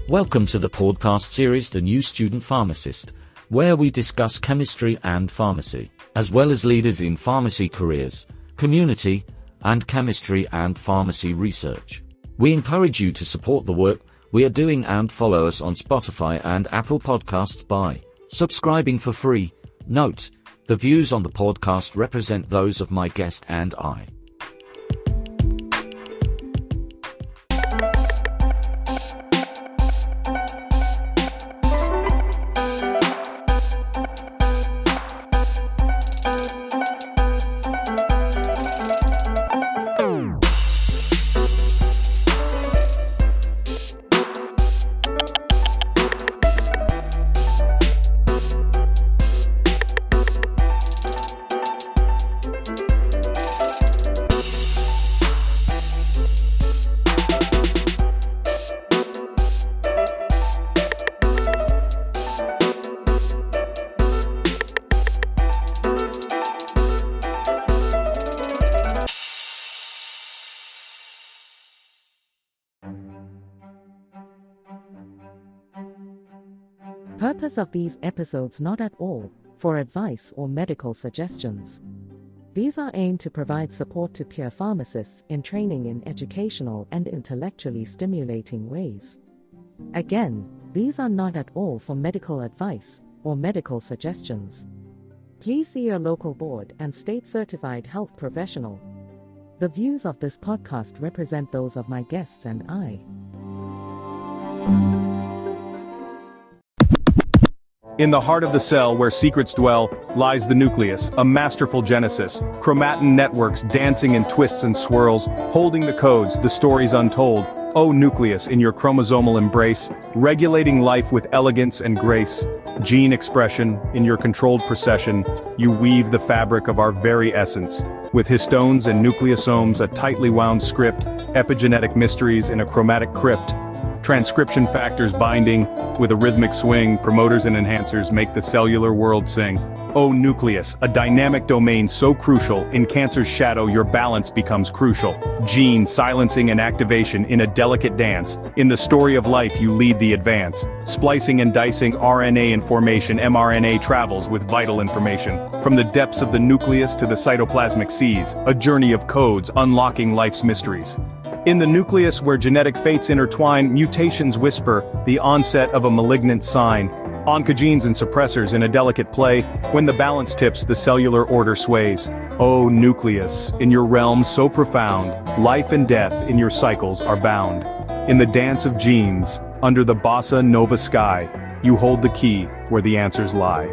Welcome to the podcast series The New Student Pharmacist, where we discuss chemistry and pharmacy, as well as leaders in pharmacy careers, community, and chemistry and pharmacy research. We encourage you to support the work we are doing and follow us on Spotify and Apple Podcasts by subscribing for free. Note, the views on the podcast represent those of my guest and I. Purpose of these episodes not at all for advice or medical suggestions. These are aimed to provide support to peer pharmacists in training in educational and intellectually stimulating ways. Again, these are not at all for medical advice or medical suggestions. Please see your local board and state-certified health professional. The views of this podcast represent those of my guests and I. In the heart of the cell where secrets dwell, lies the nucleus, a masterful genesis. Chromatin networks dancing in twists and swirls, holding the codes, the stories untold. O nucleus in your chromosomal embrace, regulating life with elegance and grace. Gene expression, in your controlled procession, you weave the fabric of our very essence. With histones and nucleosomes, a tightly wound script, epigenetic mysteries in a chromatic crypt. Transcription factors binding, with a rhythmic swing, promoters and enhancers make the cellular world sing. O nucleus, a dynamic domain so crucial, in cancer's shadow your balance becomes crucial. Gene silencing and activation in a delicate dance, in the story of life you lead the advance. Splicing and dicing RNA information, mRNA travels with vital information. From the depths of the nucleus to the cytoplasmic seas, a journey of codes unlocking life's mysteries. In the nucleus where genetic fates intertwine, mutations whisper, the onset of a malignant sign. Oncogenes and suppressors in a delicate play, when the balance tips the cellular order sways. O nucleus, in your realm so profound, life and death in your cycles are bound. In the dance of genes, under the bossa nova sky, you hold the key where the answers lie.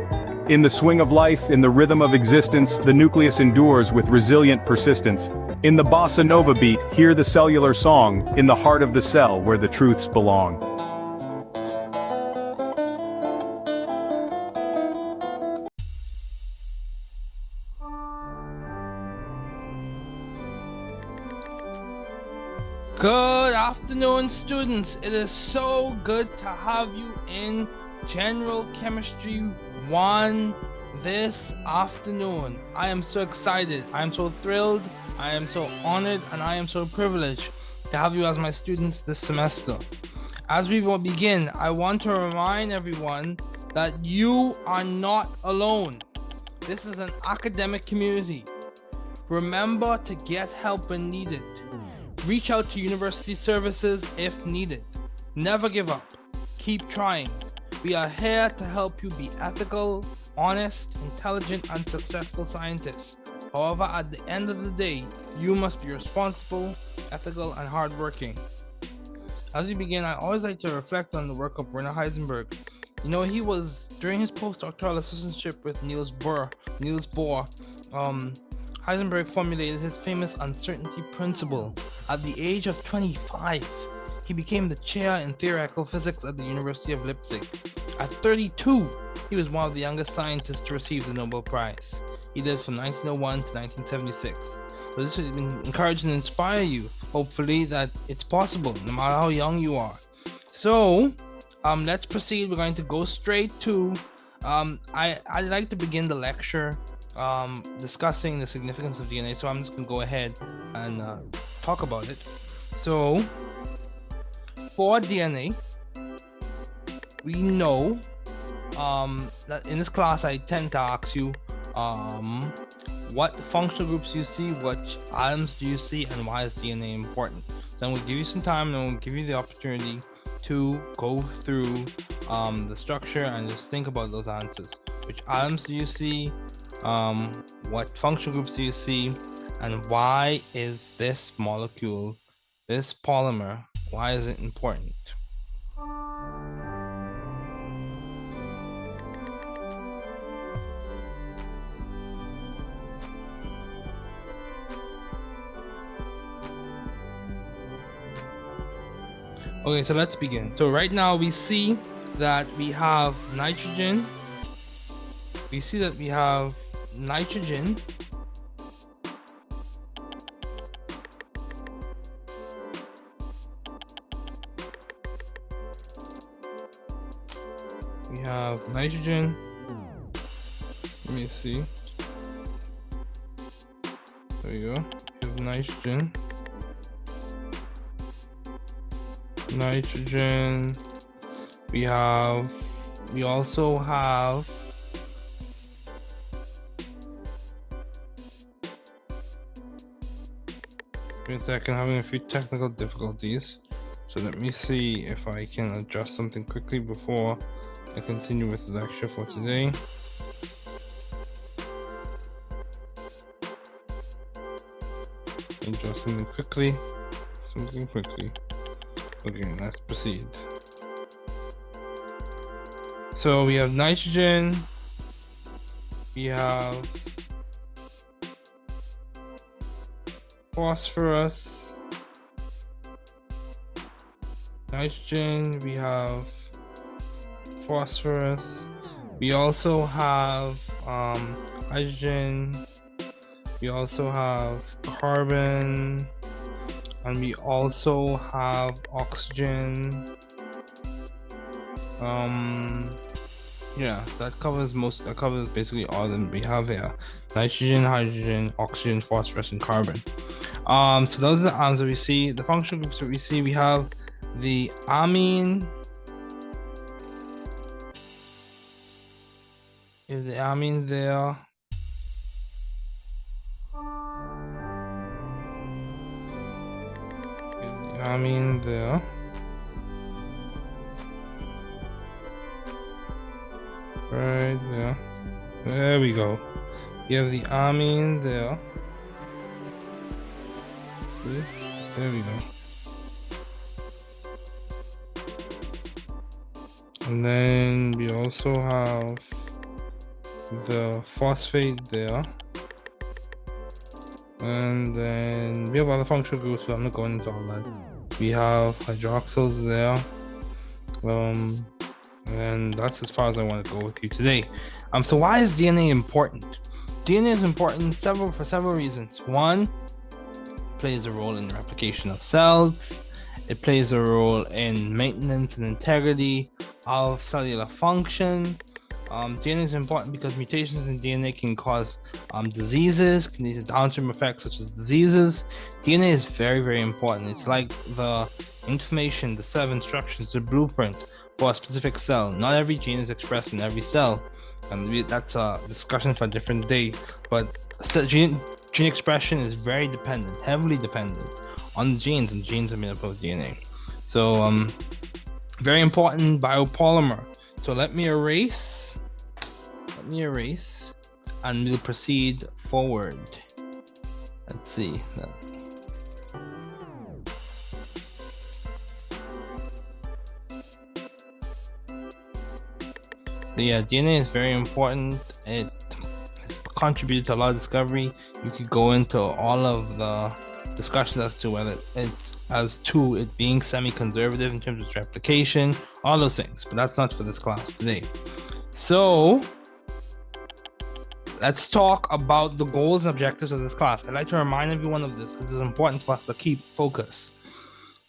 In the swing of life, in the rhythm of existence, the nucleus endures with resilient persistence. In the bossa nova beat, hear the cellular song, in the heart of the cell where the truths belong. Good afternoon, students. It is so good to have you in General Chemistry 1 this afternoon. I am so excited, I am so thrilled, I am so honored, and I am so privileged to have you as my students this semester. As we will begin, I want to remind everyone that you are not alone. This is an academic community. Remember to get help when needed. Reach out to university services if needed. Never give up. Keep trying. We are here to help you be ethical, honest, intelligent, and successful scientists. However, at the end of the day, you must be responsible, ethical, and hardworking. As we begin, I always like to reflect on the work of Werner Heisenberg. You know, he was, during his postdoctoral assistantship with Niels Bohr, Heisenberg formulated his famous uncertainty principle. At the age of 25, he became the chair in theoretical physics at the University of Leipzig. At 32, he was one of the youngest scientists to receive the Nobel Prize. He lived from 1901 to 1976. So this will encourage and inspire you, hopefully, that it's possible, no matter how young you are. So, let's proceed. We're going to go straight to, I'd like to begin the lecture discussing the significance of DNA, so I'm just going to go ahead and talk about it. So, for DNA, we know that in this class I tend to ask you what functional groups do you see, what atoms do you see, and why is DNA important. Then we'll give you some time and we'll give you the opportunity to go through the structure and just think about those answers. Which atoms do you see, what functional groups do you see, and why is this molecule, this polymer, why is it important? Okay, so let's begin. So right now we see that we have nitrogen. We see that we have nitrogen. We have nitrogen. Let me see. There you go. We have nitrogen. Nitrogen. We also have wait a second, having a few technical difficulties, so let me see if I can adjust something quickly before I continue with the lecture for today. Adjust something quickly. Okay, let's proceed. So we have nitrogen, we have phosphorus, nitrogen, we have phosphorus, we also have hydrogen, we also have carbon, and we also have oxygen. Yeah, that covers basically all of them we have here: nitrogen, hydrogen, oxygen, phosphorus, and carbon. So those are the atoms that we see. The functional groups that we see, we have the amine. Is the amine there? Amine there. Right there. There we go. You have the amine there. See? There we go. And then we also have the phosphate there. And then we have other functional groups, so I'm not going into all that. We have hydroxyls there. And that's as far as I want to go with you today. So why is DNA important? DNA is important for several reasons. One, it plays a role in the replication of cells. It plays a role in maintenance and integrity of cellular function. DNA is important because mutations in DNA can cause diseases, can lead to downstream effects such as diseases. DNA is very, very important. It's like the information, the set of instructions, the blueprint for a specific cell. Not every gene is expressed in every cell, and that's a discussion for a different day. But Gene expression is very dependent, heavily dependent on the genes, and genes are made up of DNA. So very important biopolymer. So let me erase, and we'll proceed forward. Let's see. So yeah, DNA is very important. It contributed to a lot of discovery. You could go into all of the discussions as to whether it being semi-conservative in terms of its replication, all those things, but that's not for this class today. So let's talk about the goals and objectives of this class. I'd like to remind everyone of this because it's important for us to keep focus.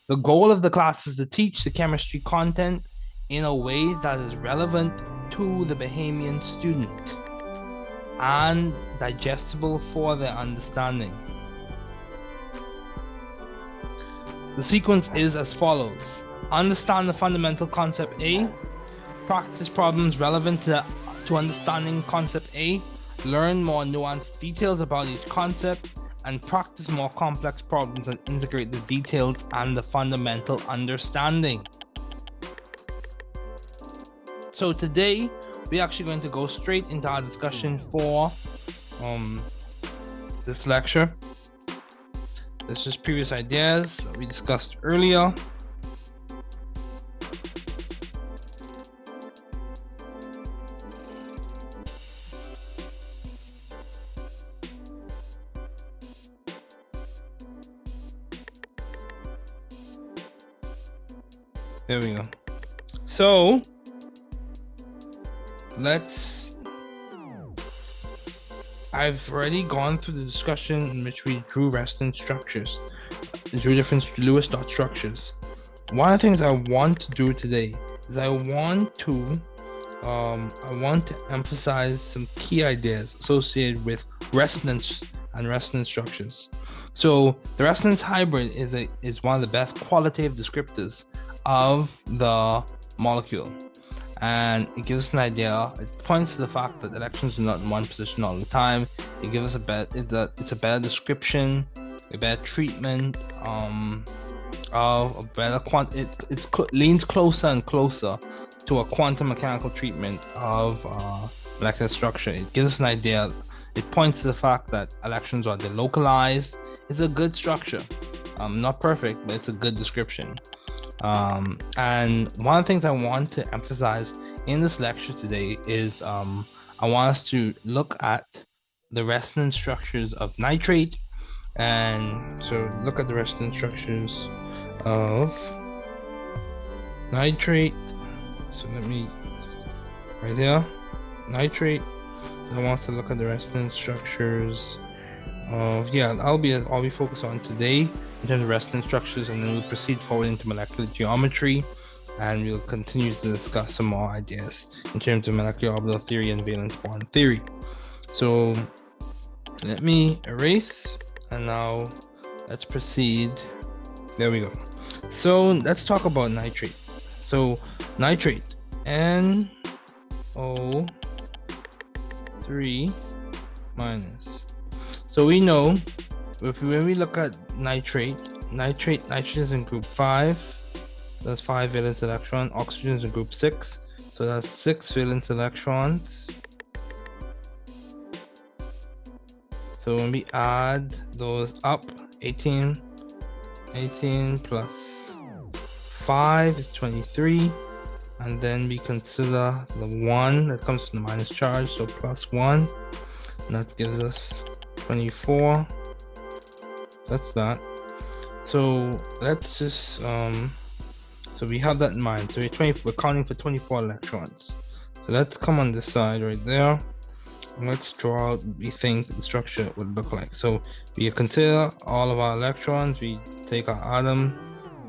The goal of the class is to teach the chemistry content in a way that is relevant to the Bahamian student and digestible for their understanding. The sequence is as follows. Understand the fundamental concept A. Practice problems relevant to understanding concept A. Learn more nuanced details about each concept, and practice more complex problems and integrate the details and the fundamental understanding. So today, we're actually going to go straight into our discussion for this lecture. This is just previous ideas that we discussed earlier. There we go. So I've already gone through the discussion in which we drew resonance structures, drew different Lewis dot structures. One of the things I want to do today is I want to emphasize some key ideas associated with resonance and resonance structures. So the resonance hybrid is one of the best qualitative descriptors of the molecule. And it gives us an idea. It points to the fact that electrons are not in one position all the time. It gives us it's a better description, a better treatment of a better it leans closer and closer to a quantum mechanical treatment of molecular structure. It gives us an idea. It points to the fact that electrons are delocalized. It's a good structure, not perfect, but it's a good description. And one of the things I want to emphasize in this lecture today is I want us to look at the resonance structures of nitrate. And so look at the resonance structures of nitrate. So let me, right here, nitrate. I want us to look at the resonance structures of, I'll be focused on today in terms of resonance structures, and then we'll proceed forward into molecular geometry, and we'll continue to discuss some more ideas in terms of molecular orbital theory and valence bond theory. So let me erase, and now let's proceed. There we go. So let's talk about nitrate. So nitrate, NO3 minus. So we know when we look at nitrate is in group 5. That's 5 valence electron. Oxygen is in group 6. So that's 6 valence electrons. So when we add those up, 18 plus 5 is 23. And then we consider the 1 that comes from the minus charge, so plus 1. And that gives us 24. That's that. So let's just so we have that in mind. So we're counting for 24 electrons. So let's come on this side right there, and let's draw out what we think the structure would look like. So we consider all of our electrons. We take our atom,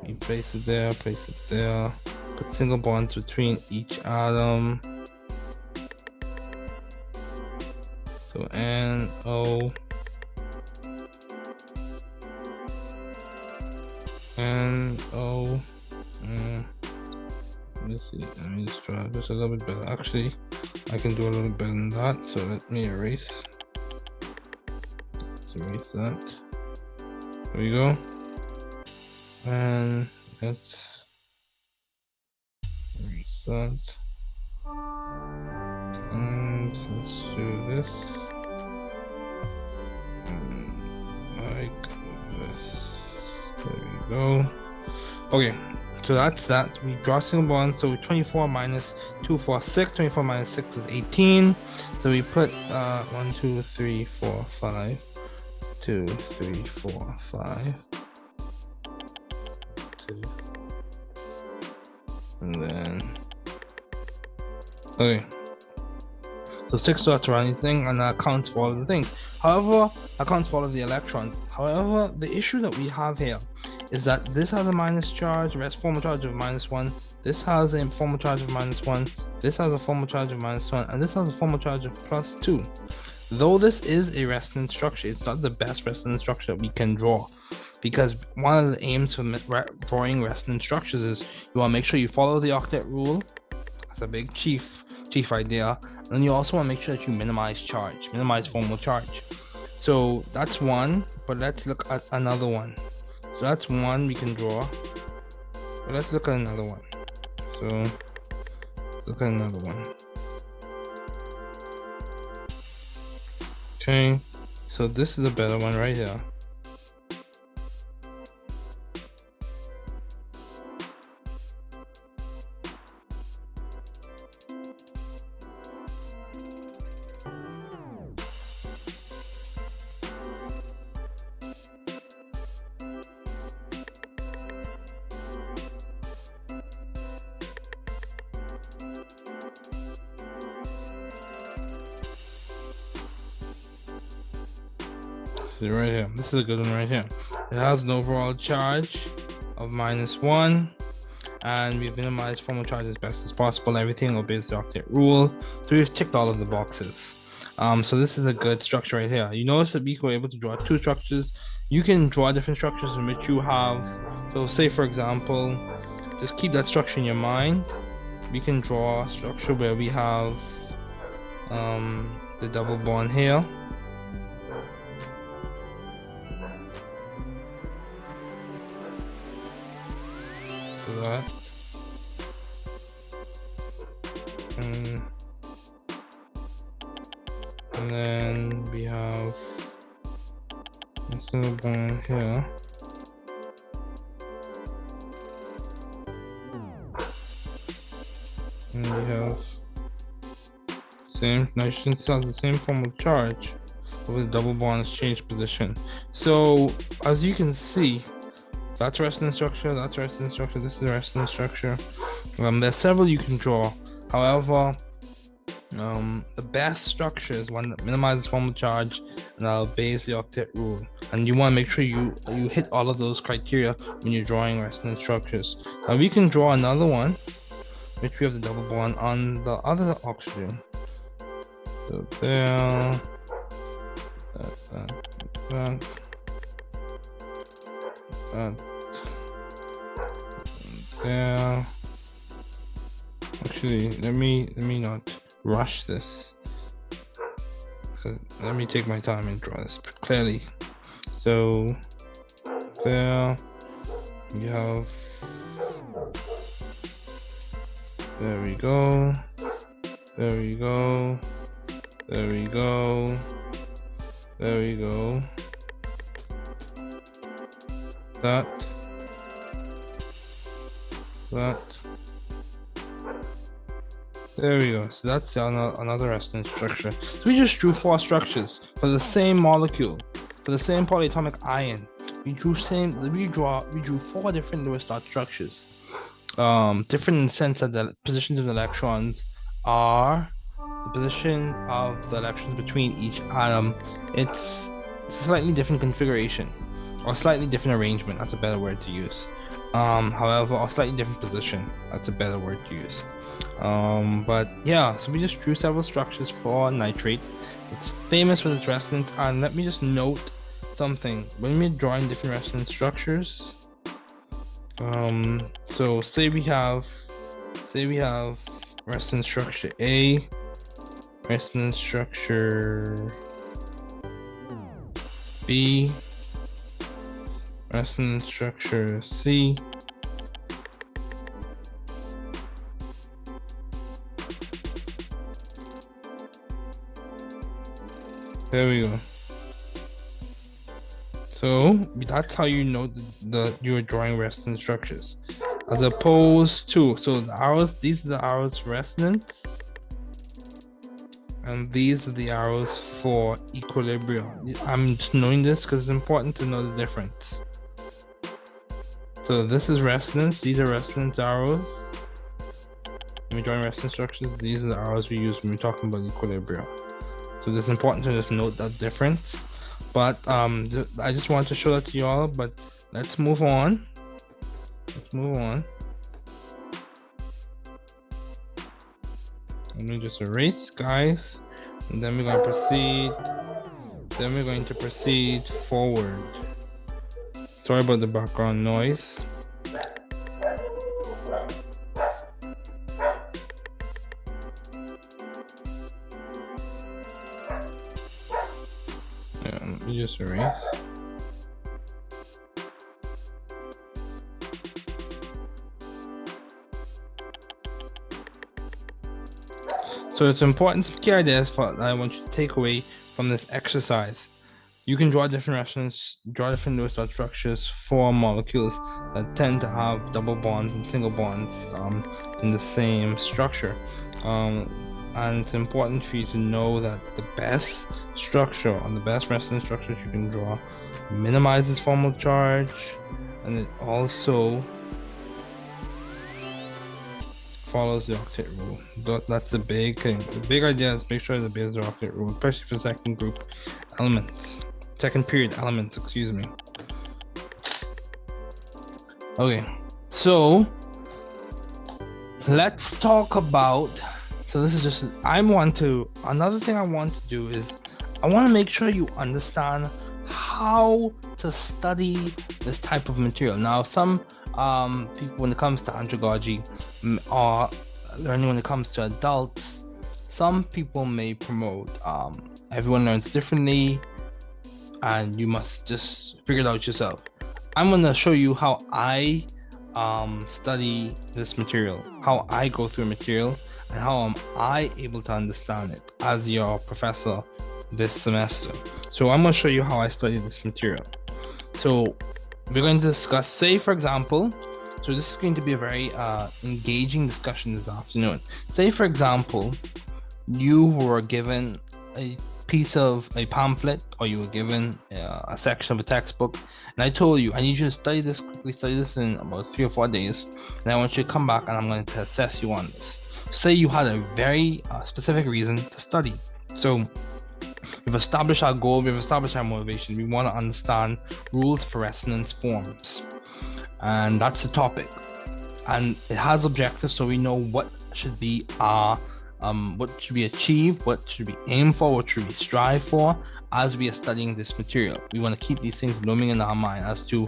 we place it there, put single bonds between each atom. So NO let's see, let me just try this a little bit better. Actually, I can do a little better than that, so let me erase. erase that. There we go. And let's erase that. And let's do this. And like this. There we go. Okay, so that's that. We draw single bond. So 24 minus 2, 4, 6. 24 minus 6 is 18. So we put 1, 2, 3, 4, 5. 2, 3, 4, 5. 2. And then okay. So 6 dots or anything, and that counts for all of the things. However, that counts for all of the electrons. However, the issue that we have here is that this has a minus charge, formal charge of -1. This has a formal charge of -1. This has a formal charge of -1, and this has a formal charge of +2. Though this is a resonance structure, it's not the best resonance structure that we can draw, because one of the aims for drawing resonance structures is you want to make sure you follow the octet rule. That's a big chief idea. And you also want to make sure that you minimize charge, minimize formal charge. So that's one, but let's look at another one. So that's one we can draw, but let's look at another one. So look at another one. Okay, so this is a better one right here. This is right here. This is a good one right here. It has an overall charge of -1, and we've minimized formal charge as best as possible. Everything obeys the octet rule. So we've ticked all of the boxes. So this is a good structure right here. You notice that we were able to draw 2 structures. You can draw different structures in which you have. So say for example, just keep that structure in your mind. We can draw a structure where we have the double bond here. So that, and then we have a single bond here. And we have same nitrogen still has the same formal charge, but with double bonds change position. So as you can see, that's resonance structure, that's resonance structure, this is resonance structure. There's several you can draw. However, the best structure is one that minimizes formal charge and obeys the octet rule. And you want to make sure you hit all of those criteria when you're drawing resonance structures. Now we can draw another one, which we have the double bond on the other oxygen. So there, there. Actually, let me not rush this. Let me take my time and draw this clearly. So there we have. There we go. There we go. There we go. There we go. That. There we go. So that's another resonance structure. So we just drew 4 structures for the same molecule, for the same polyatomic ion. We drew 4 different Lewis dot structures. Different in the sense that the positions of the electrons are the position of the electrons between each atom. It's a slightly different configuration, or slightly different arrangement. That's a better word to use. However, a slightly different position. That's a better word to use. But yeah, so we just drew several structures for nitrate. It's famous for its resonance, and let me just note something. When we're drawing different resonance structures, so say we have resonance structure A, resonance structure B, resonance structure C, there we go. So that's how you know you're drawing resonance structures, as opposed to, so the arrows, these are the arrows for resonance, and these are the arrows for equilibrium. I'm just knowing this because it's important to know the difference. So this is resonance, these are resonance arrows. When we're drawing resonance structures, these are the arrows we use when we're talking about equilibrium. So it's important to just note that difference. But I just wanted to show that to y'all, but let's move on. Let me just erase, guys, and then we're going to proceed. Then we're going to proceed forward. Sorry about the background noise. Let me just erase. So it's important to key ideas that I want you to take away from this exercise. You can draw different Lewis dot structures for molecules that tend to have double bonds and single bonds in the same structure. And it's important for you to know that the best structure, or the best resonance structures you can draw, minimizes formal charge, and it also follows the octet rule. That's the big thing. The big idea is make sure it obeys the octet rule, especially for second group elements, second period elements, excuse me. Okay, so let's talk about, so this is just, another thing I want to do is I want to make sure you understand how to study this type of material. Now, some people, when it comes to andragogy or learning when it comes to adults, some people may promote everyone learns differently and you must just figure it out yourself. I'm going to show you how I study this material, how I go through material, and how am I able to understand it as your professor this semester. So I'm going to show you how I study this material. So we're going to discuss, say for example, so this is going to be a very engaging discussion this afternoon. Say for example, you were given a piece of a pamphlet, or you were given a section of a textbook, and I told you I need you to study this quickly, study this in about 3 or 4 days, and I want you to come back and I'm going to assess you on this. Say you had a very specific reason to study. So we've established our goal, we've established our motivation. We want to understand rules for resonance forms, and that's the topic, and it has objectives, so we know what should be our what should be achieved, what should we aim for, what should we strive for as we are studying this material. We want to keep these things looming in our mind as to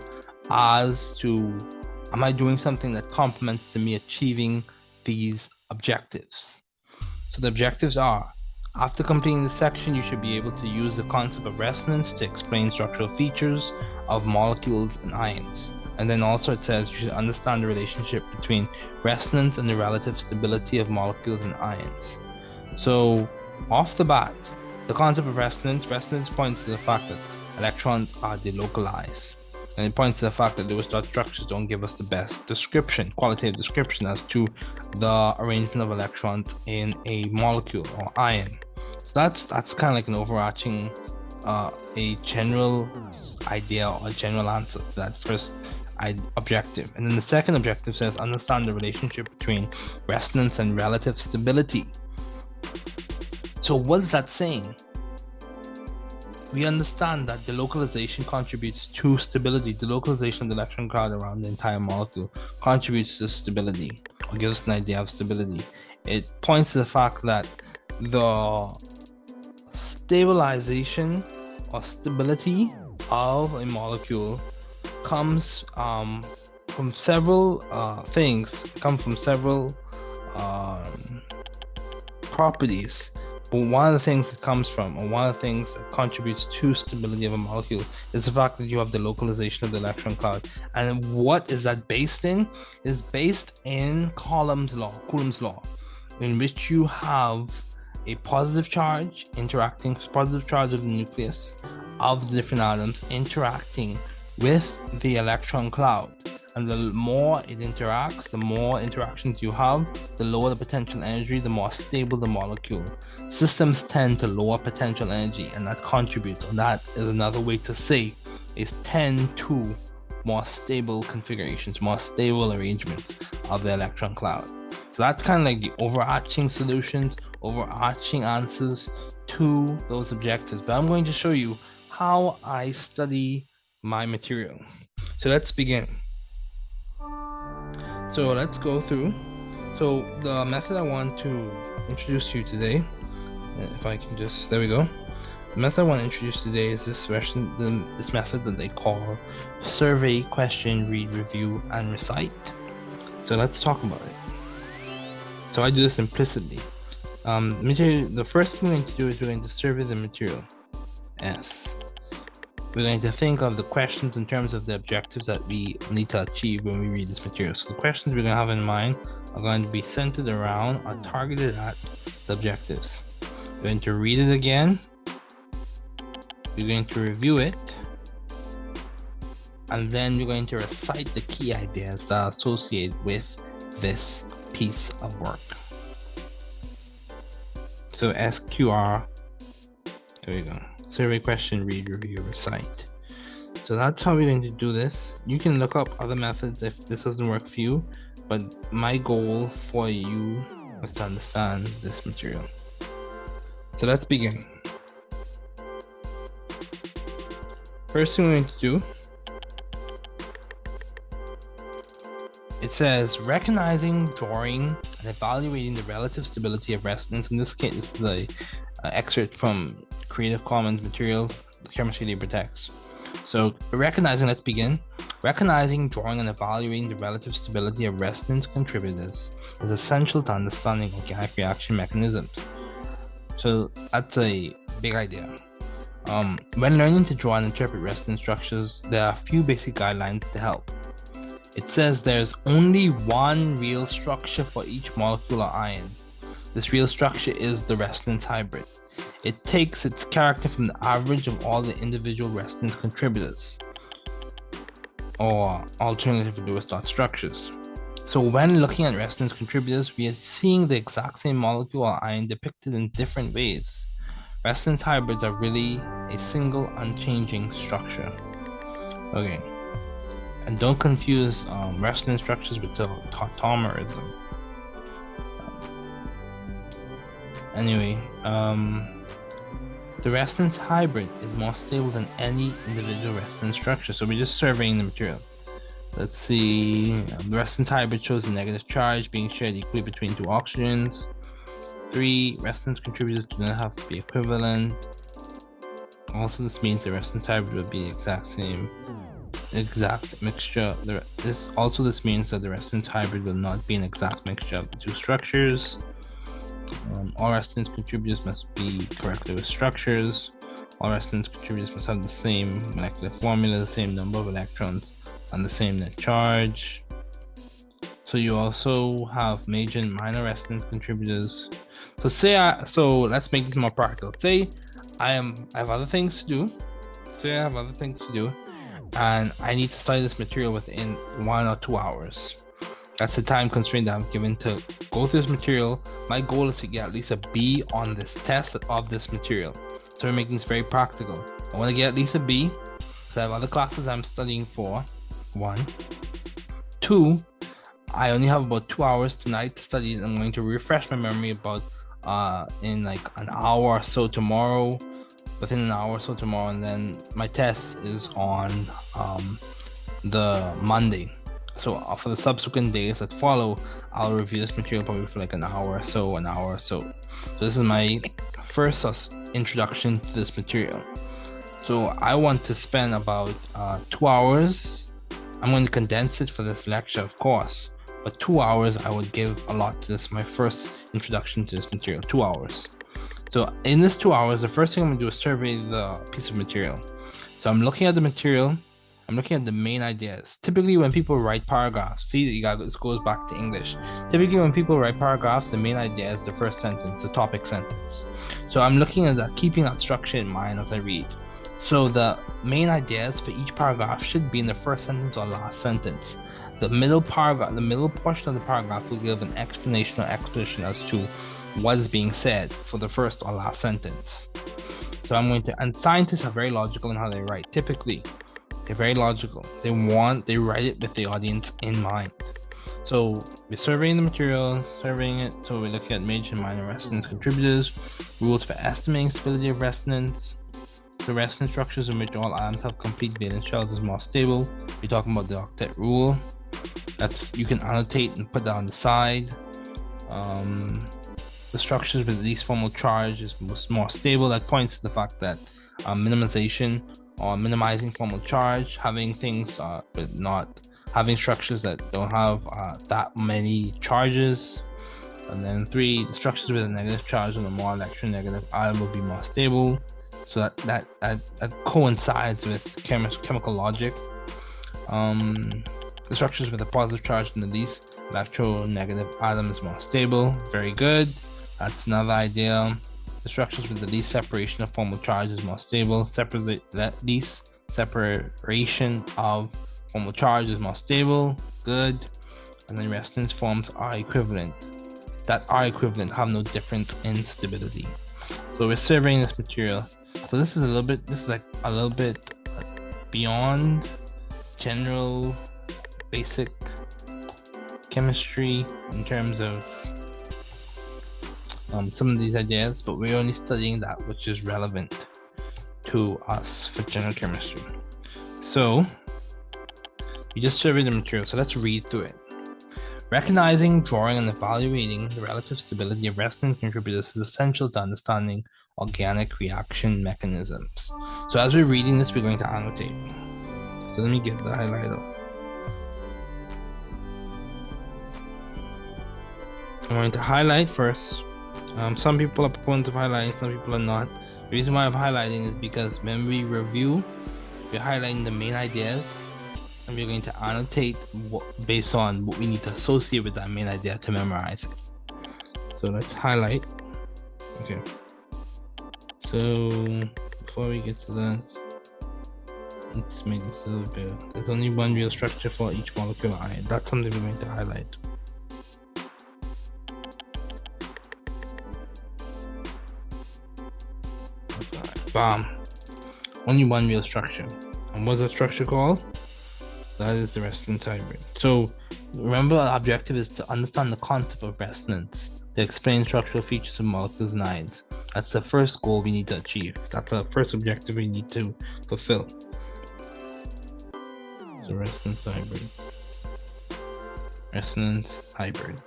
am I doing something that complements to me achieving these objectives. So the objectives are, after completing this section, you should be able to use the concept of resonance to explain structural features of molecules and ions. And then also it says you should understand the relationship between resonance and the relative stability of molecules and ions. So off the bat, the concept of resonance points to the fact that electrons are delocalized. And it points to the fact that Lewis dot structures don't give us the best description, qualitative description as to the arrangement of electrons in a molecule or ion. So that's kind of like an overarching, a general idea or a general answer to that first objective. And then the second objective says understand the relationship between resonance and relative stability. So what is that saying? We understand that delocalization contributes to stability. Delocalization of the electron cloud around the entire molecule contributes to stability, or gives us an idea of stability. It points to the fact that the stabilization or stability of a molecule comes from several things, properties. But one of the things it comes from, or one of the things that contributes to stability of a molecule, is the fact that you have the localization of the electron cloud. And what is that based in? It's based in Coulomb's law, in which you have a positive charge of the nucleus of the different atoms interacting with the electron cloud. And the more it interacts, the more interactions you have, the lower the potential energy, the more stable the molecule. Systems tend to lower potential energy, and that contributes, and that is another way to say, is tend to more stable configurations, more stable arrangements of the electron cloud. So that's kind of like the overarching solutions, overarching answers to those objectives. But I'm going to show you how I study my material. So let's begin. So let's go through. So the method I want to introduce to you today, if I can just, there we go. The method I want to introduce today is this method that they call survey, question, read, review, and recite. So let's talk about it. So I do this implicitly. The first thing we're going to do is we're going to survey the material. S. We're going to think of the questions in terms of the objectives that we need to achieve when we read this material. So the questions we're going to have in mind are going to be centered around or targeted at the objectives. We're going to read it again. We're going to review it. And then we're going to recite the key ideas that are associated with this piece of work. So SQR, there we go. Survey, question, read, review, recite. So that's how we're going to do this. You can look up other methods if this doesn't work for you, but my goal for you is to understand this material. So let's begin. First thing we're going to do, it says recognizing, drawing, and evaluating the relative stability of resonance. In this case, this is an excerpt from Creative Commons material, Chemistry LibreText. So let's begin. Recognizing, drawing, and evaluating the relative stability of resonance contributors is essential to understanding organic reaction mechanisms. So that's a big idea. When learning to draw and interpret resonance structures, there are a few basic guidelines to help. It says there's only one real structure for each molecule or ion. This real structure is the resonance hybrid. It takes its character from the average of all the individual resonance contributors, or alternative Lewis dot structures. So when looking at resonance contributors, we are seeing the exact same molecule or ion depicted in different ways. Resonance hybrids are really a single unchanging structure. Okay, and don't confuse resonance structures with tautomerism. Anyway, the resonance hybrid is more stable than any individual resonance structure. So we're just surveying the material. Let's see, the resonance hybrid shows a negative charge being shared equally between two oxygens. 3 resonance contributors do not have to be equivalent. Also, this means the resonance hybrid will be the exact mixture. This means that the resonance hybrid will not be an exact mixture of the two structures. All resonance contributors must be correctly with structures. All resonance contributors must have the same molecular formula, the same number of electrons, and the same net charge. So you also have major and minor resonance contributors. So let's make this more practical. Say I have other things to do. And I need to study this material within 1 or 2 hours. That's the time constraint that I'm given to go through this material. My goal is to get at least a B on this test of this material. So we're making this very practical. I want to get at least a B, so I have other classes I'm studying for. 1. 2, I only have about 2 hours tonight to study, and I'm going to refresh my memory about in like an hour or so tomorrow, within an hour or so tomorrow, and then my test is on the Monday. So for the subsequent days that follow, I'll review this material probably for like an hour or so. So this is my first introduction to this material. So I want to spend about 2 hours. I'm going to condense it for this lecture, of course, but 2 hours I would give a lot to this, my first introduction to this material. 2 hours. So in this 2 hours, the first thing I'm going to do is survey the piece of material. So I'm looking at the material. I'm looking at the main ideas. Typically, when people write paragraphs, this goes back to English. Typically, when people write paragraphs, the main idea is the first sentence, the topic sentence. So I'm looking at that, keeping that structure in mind as I read. So the main ideas for each paragraph should be in the first sentence or last sentence. The middle portion of the paragraph will give an explanation or exposition as to what is being said for the first or last sentence. So and scientists are very logical in how they write. Typically, they're very logical. They write it with the audience in mind. So we're surveying the material, surveying it. So we're looking at major and minor resonance contributors, rules for estimating stability of resonance. The resonance structures in which all atoms have complete valence shells is more stable. We're talking about the octet rule. You can annotate and put that on the side. The structures with least formal charge is more stable. That points to the fact that minimization or minimizing formal charge, having things with not having structures that don't have that many charges. And then 3, the structures with a negative charge on a more electronegative atom will be more stable. So that coincides with chemical logic. The structures with a positive charge and the least electronegative atom is more stable. Very good. That's another idea. The structures with the least separation of formal charge is more stable. Least separation of formal charge is more stable. Good. And then resonance forms are equivalent. That are equivalent have no difference in stability. So we're surveying this material. So this is a little bit beyond general basic chemistry in terms of some of these ideas, but we're only studying that which is relevant to us for general chemistry. So we just surveyed the material, so let's read through it. Recognizing, drawing, and evaluating the relative stability of resonance contributors is essential to understanding organic reaction mechanisms. So as we're reading this, we're going to annotate. So let me get the highlighter. I'm going to highlight first. Some people are proponents of highlighting, some people are not. The reason why I'm highlighting is because when we review, we're highlighting the main ideas, and we're going to annotate based on what we need to associate with that main idea to memorize it. So let's highlight. Okay. So before we get to that, let's make this a little bit. There's only one real structure for each molecular ion. That's something we're going to highlight. Bam. Only one real structure. And what's the structure called? That is the resonance hybrid. So remember, our objective is to understand the concept of resonance, to explain structural features of molecules and ions. That's the first goal we need to achieve. That's the first objective we need to fulfill. So resonance hybrid. Resonance hybrid.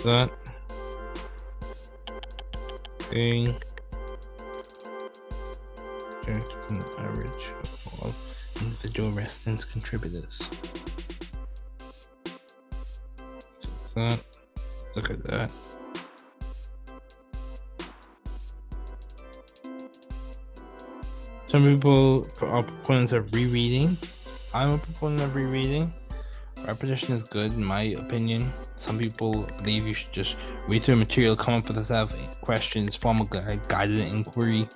So that. Okay. From the average of all individual resonance contributors. So that. Look at that. Some people are proponents of rereading. I'm a proponent of rereading. Repetition is good in my opinion. Some people believe you should just read through the material, come up with a set of questions, form a guided inquiry,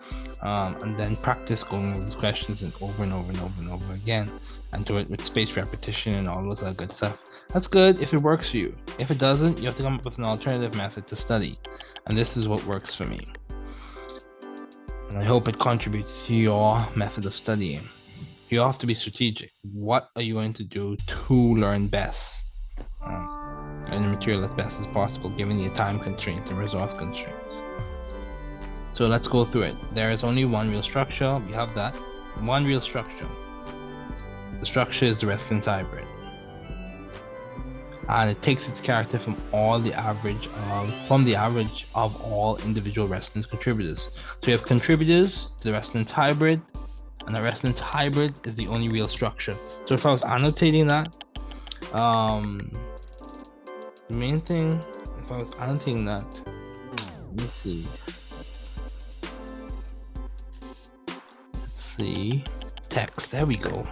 and then practice going over those questions and over and over and over and over again, and do it with spaced repetition and all those other good stuff. That's good if it works for you. If it doesn't, you have to come up with an alternative method to study, and this is what works for me. And I hope it contributes to your method of studying. You have to be strategic. What are you going to do to learn best? And the material as best as possible, given your time constraints and resource constraints. So let's go through it. There is only one real structure. We have that. One real structure. The structure is the resonance hybrid. And it takes its character from the average of all individual resonance contributors. So you have contributors to the resonance hybrid, and the resonance hybrid is the only real structure. So if I was annotating that, the main thing, if I was annotating that, Let's see. Text. There we go.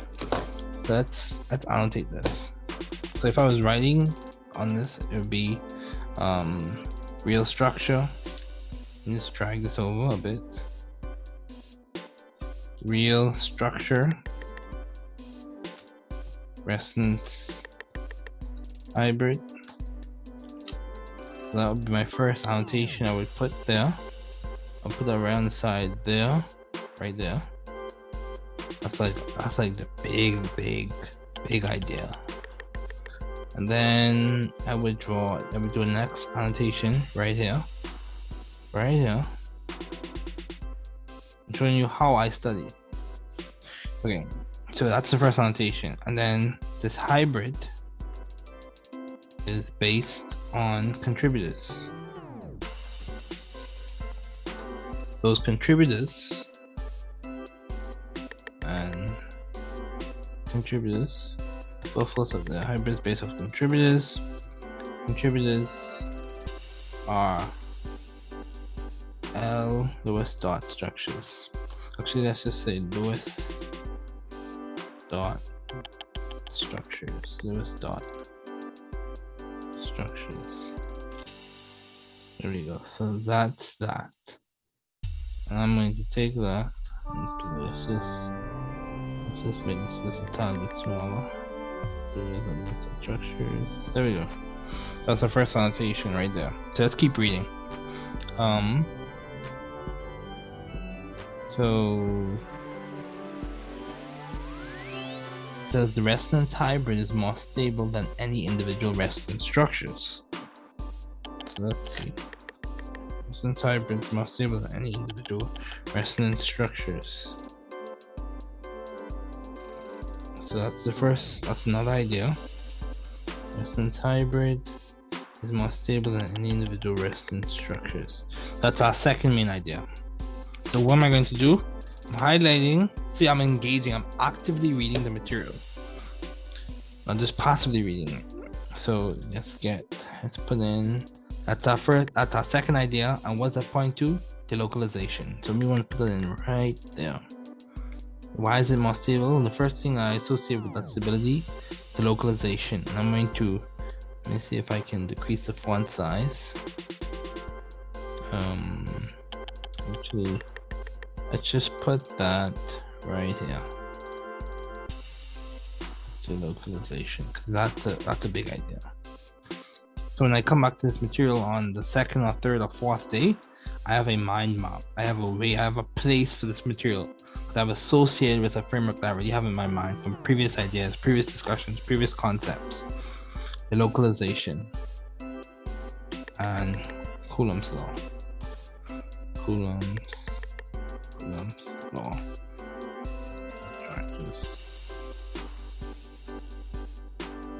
So let's annotate this. So if I was writing on this, it would be real structure. Just drag this over a bit. Real structure. Resonance hybrid. So that would be my first annotation I would put there. I'll put that around the side there, right there. That's like the big idea. And then I would do a next annotation right here. I'm showing you how I study. Okay, so that's the first annotation. And then this hybrid is based on contributors. Those contributors both of the hybrids based on contributors. Contributors are Lewis dot structures. Actually, let's just say Lewis dot structures. Lewis dot structures. There we go. So that's that. And I'm going to take that and let's just make this a tiny bit smaller. Structures. There we go. That's the first annotation right there. So let's keep reading. So says the resonance hybrid is more stable than any individual resonance structures. So let's see. Resonance hybrid is more stable than any individual resonance structures. So that's another idea. Resonance hybrid is more stable than any individual resonance structures. That's our second main idea. So what am I going to do? I'm highlighting. See, I'm engaging. I'm actively reading the material, not just passively reading it. So let's put in. That's our second idea. And what's that point to? Delocalization. So we want to put it in right there. Why is it more stable? The first thing I associate with that stability, delocalization. And I'm going to, let me see if I can decrease the font size. Actually, let's just put that right here. Delocalization, because that's a big idea. So when I come back to this material on the second or third or fourth day, I have a mind map. I have a place for this material that I've associated with a framework that I already have in my mind from previous ideas, previous discussions, previous concepts. The localization and Coulomb's law. Coulomb's law.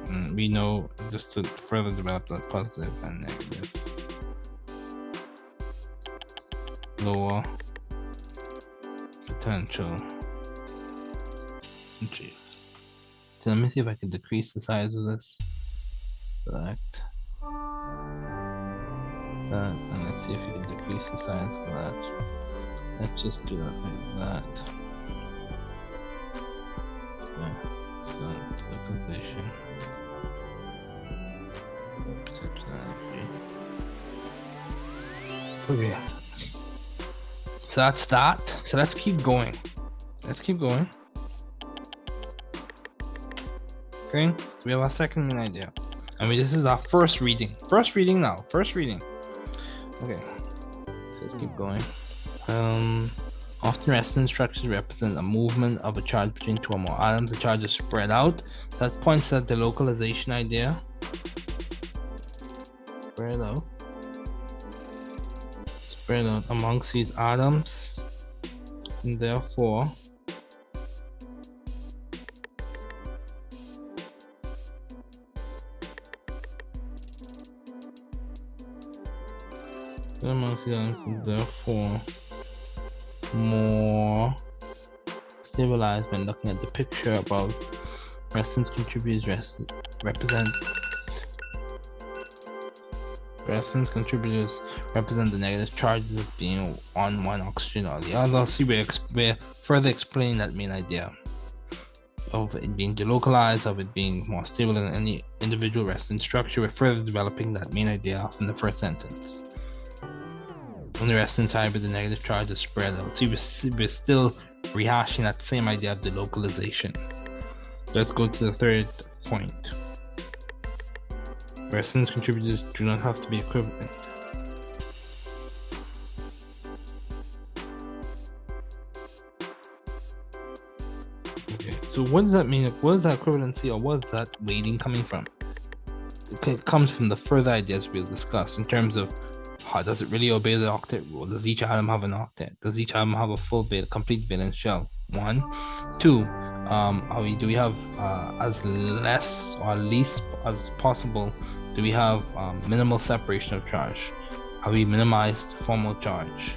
And we know, just to further develop that positive and negative. Lower potential. So let me see if I can decrease the size of this. Select that, and let's see if you can decrease the size of that. Let's just do that like that. Yeah, so localization. Okay. So that's that. So let's keep going. Okay, so we have our second main idea. This is our first reading. First reading. Okay, so let's keep going. Often resonance structures represent a movement of a charge between two or more atoms. The charge is spread out. That points at the localization idea. Spread out amongst these atoms, and therefore more stabilized when looking at the picture above. Resonance contributors represent the negative charges as being on one oxygen or the other. See, we're further explaining that main idea of it being delocalized, of it being more stable than any individual resonance structure. We're further developing that main idea from the first sentence. On the resonance hybrid, the negative charge is spread out. See, we're still rehashing that same idea of delocalization. Let's go to the third point. Resonance contributors do not have to be equivalent. Okay, so what does that mean? What is that equivalency, or what is that weighting coming from? It comes from the further ideas we'll discuss in terms of how does it really obey the octet rule? Does each atom have an octet? Does each atom have a full complete valence shell? 1. 2. Do we have as less or least as possible? Do we have minimal separation of charge? Have we minimized formal charge?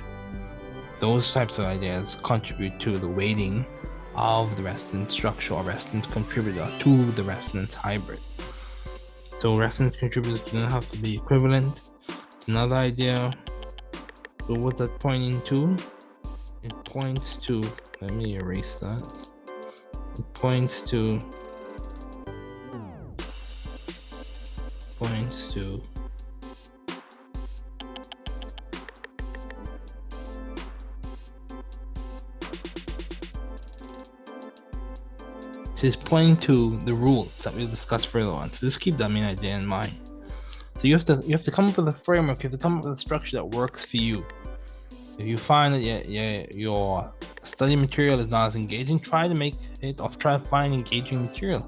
Those types of ideas contribute to the weighting of the resonance structure or resonance contributor to the resonance hybrid. So resonance contributors do not have to be equivalent. Another idea. So what's that pointing to? It points to, let me erase that. It points to the rules that we'll discuss further on. So just keep that main idea in mind. So you have to come up with a framework. You have to come up with a structure that works for you. If you find that your study material is not as engaging, try to find engaging material.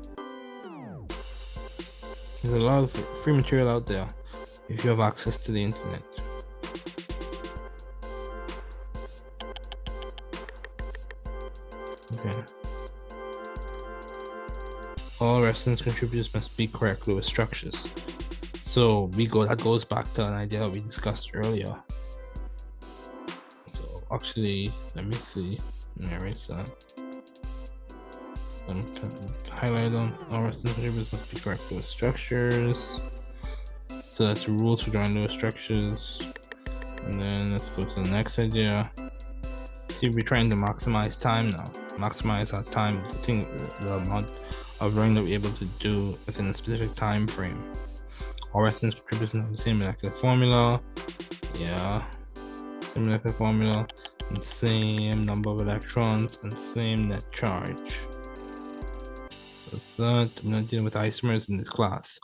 There's a lot of free material out there if you have access to the internet. Okay. All resonance contributors must be correct with structures. So that goes back to an idea that we discussed earlier. So actually, let me see. Let me erase that. Highlight on all resonance contributors must be correct with structures. So that's the rules for drawing those structures. And then let's go to the next idea. See, we're trying to maximize time now. Maximize our time, the amount of drawing that we're able to do within a specific time frame. All resonance contributors have the same molecular formula. Yeah, same molecular formula, and same number of electrons, and same net charge. So that I'm not dealing with isomers in this class.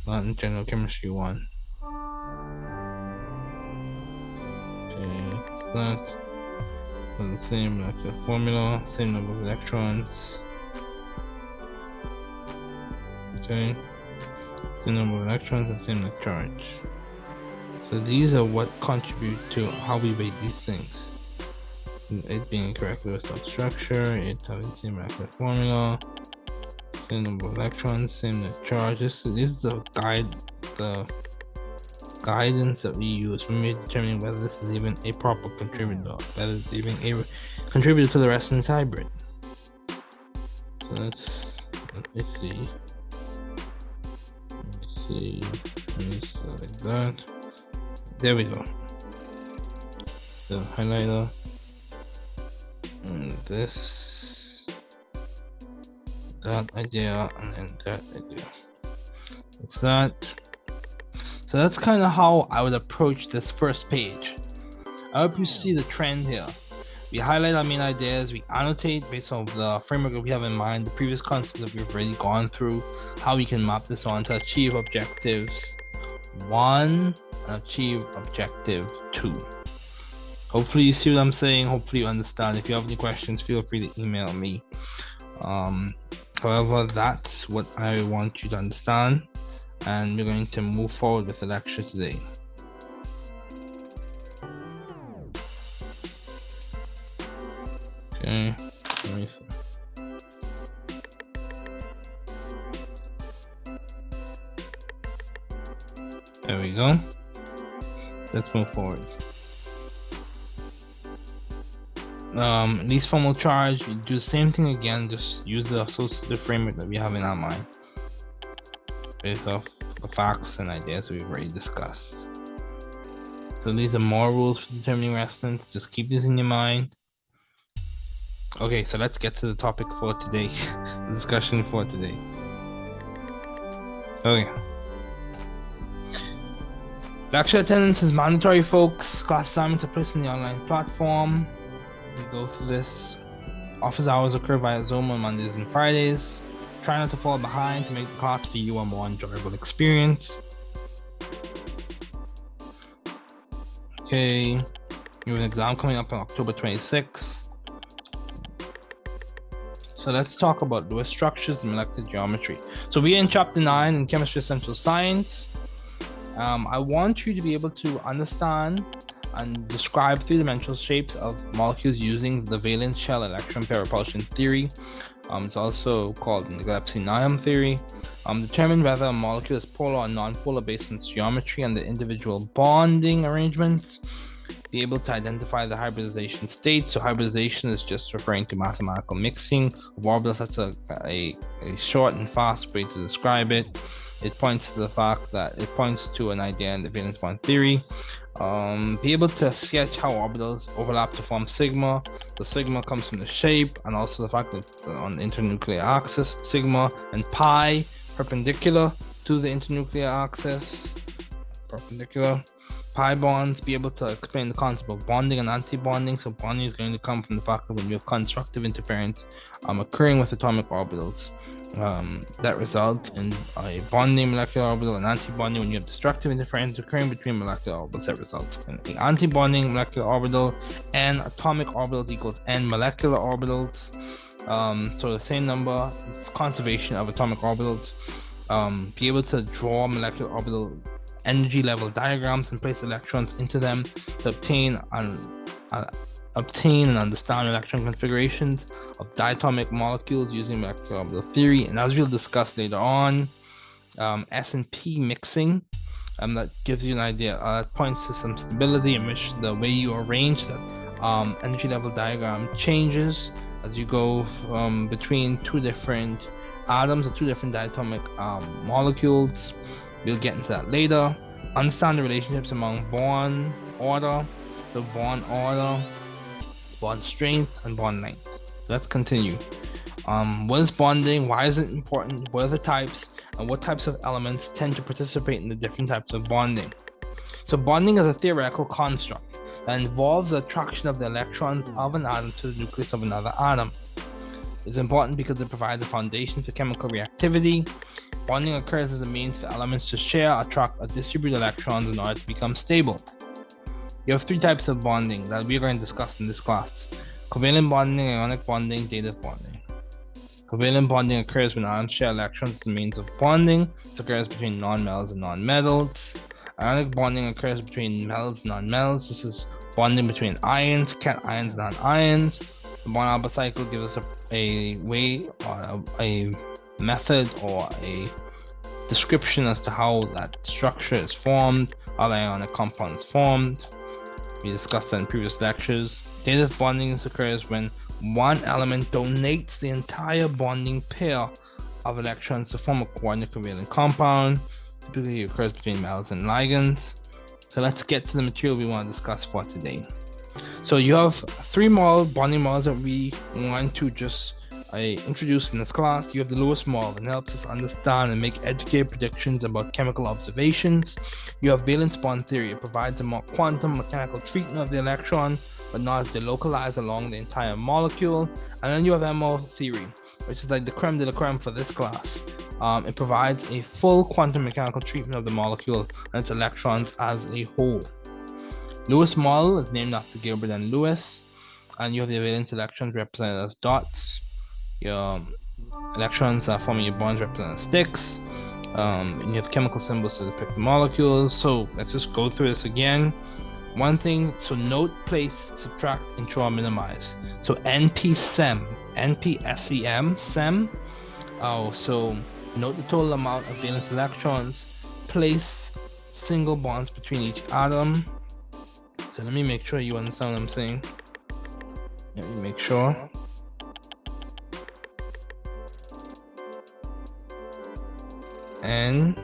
Not in general chemistry 1. Okay, that. So the same molecular formula, same number of electrons. Okay. Same number of electrons and same net charge. So these are what contribute to how we weight these things. It being a correct Lewis-Dot structure, it having the same molecular formula, same number of electrons, same net charge. This is the guidance that we use when we're determining whether this is even a proper contributor, whether it's even a contributor to the resonance hybrid. So let me see. Like that. There we go. The highlighter and this, that idea, and then that idea. It's that. So that's kind of how I would approach this first page. I hope you see the trend here. We highlight our main ideas, we annotate based on the framework that we have in mind, the previous concepts that we've already gone through, how we can map this on to achieve objectives 1 and achieve objective 2. Hopefully you see what I'm saying, hopefully you understand. If you have any questions, feel free to email me. However, that's what I want you to understand, and we're going to move forward with the lecture today. Okay, let me see. There we go. Let's move forward. Least formal charge, you do the same thing again, just use the associative framework that we have in our mind based off the facts and ideas we've already discussed. So these are more rules for determining resonance. Just keep this in your mind. Okay, so let's get to the topic for today, the discussion for today. Okay. Lecture attendance is mandatory, folks. Class assignments are placed on the online platform. We go through this. Office hours occur via Zoom on Mondays and Fridays. Try not to fall behind to make the class for you a more enjoyable experience. Okay, you have an exam coming up on October 26th. So let's talk about Lewis structures and molecular geometry. So we are in chapter 9 in Chemistry Essential Science. I want you to be able to understand and describe three-dimensional shapes of molecules using the valence shell electron pair repulsion theory. It's also called the Gillespie-Nyholm theory. Determine whether a molecule is polar or non-polar based on its geometry and the individual bonding arrangements. Be able to identify the hybridization state. So hybridization is just referring to mathematical mixing of orbitals. That's a short and fast way to describe it. It points to the fact that it points to an idea in the valence bond theory. Be able to sketch how orbitals overlap to form sigma. The sigma comes from the shape and also the fact that on the internuclear axis, sigma and pi perpendicular to the internuclear axis, perpendicular. Pi bonds, be able to explain the concept of bonding and anti-bonding. So bonding is going to come from the fact that when you have constructive interference occurring with atomic orbitals, that results in a bonding molecular orbital and anti-bonding. When you have destructive interference occurring between molecular orbitals, that results in an anti-bonding molecular orbital. And atomic orbitals equals n molecular orbitals. So the same number, conservation of atomic orbitals. Be able to draw molecular orbital energy level diagrams and place electrons into them to obtain and understand electron configurations of diatomic molecules using molecular orbital theory. And as we'll discuss later on, S&P mixing, that gives you an idea, points to some stability in which the way you arrange that energy level diagram changes as you go between two different atoms or two different diatomic molecules. We'll get into that later. Understand the relationships among bond order, so bond order, bond strength, and bond length. So let's continue. What is bonding? Why is it important? What are the types? And what types of elements tend to participate in the different types of bonding? So bonding is a theoretical construct that involves the attraction of the electrons of an atom to the nucleus of another atom. It's important because it provides a foundation for chemical reactivity. Bonding occurs as a means for elements to share, attract, or distribute electrons in order to become stable. You have three types of bonding that we are going to discuss in this class: covalent bonding, ionic bonding, dative bonding. Covalent bonding occurs when atoms share electrons as a means of bonding. This occurs between nonmetals and nonmetals. Ionic bonding occurs between metals and nonmetals. This is bonding between ions, cations, and non-ions. The bond orbital cycle gives us a way or a method or a description as to how that structure is formed, how the ionic compound is formed. We discussed that in previous lectures. Dative bonding occurs when one element donates the entire bonding pair of electrons to form a coordinate covalent compound. Typically it occurs between metals and ligands. So let's get to the material we want to discuss for today. So you have three bonding models that we want to just introduced in this class. You have the Lewis model that helps us understand and make educated predictions about chemical observations. You have valence bond theory. It provides a more quantum mechanical treatment of the electron, but not as delocalized along the entire molecule. And then you have MO theory, which is like the creme de la creme for this class. It provides a full quantum mechanical treatment of the molecule and its electrons as a whole. Lewis model is named after Gilbert and Lewis, and you have the valence electrons represented as dots. Your electrons are forming your bonds represented as sticks. And you have chemical symbols to depict the molecules. So let's just go through this again. One thing, so note, place, subtract, intro, or minimize. So NP-SEM, NP-SEM, SEM. So note the total amount of valence electrons. Place single bonds between each atom. So let me make sure you understand what I'm saying. Let me make sure. N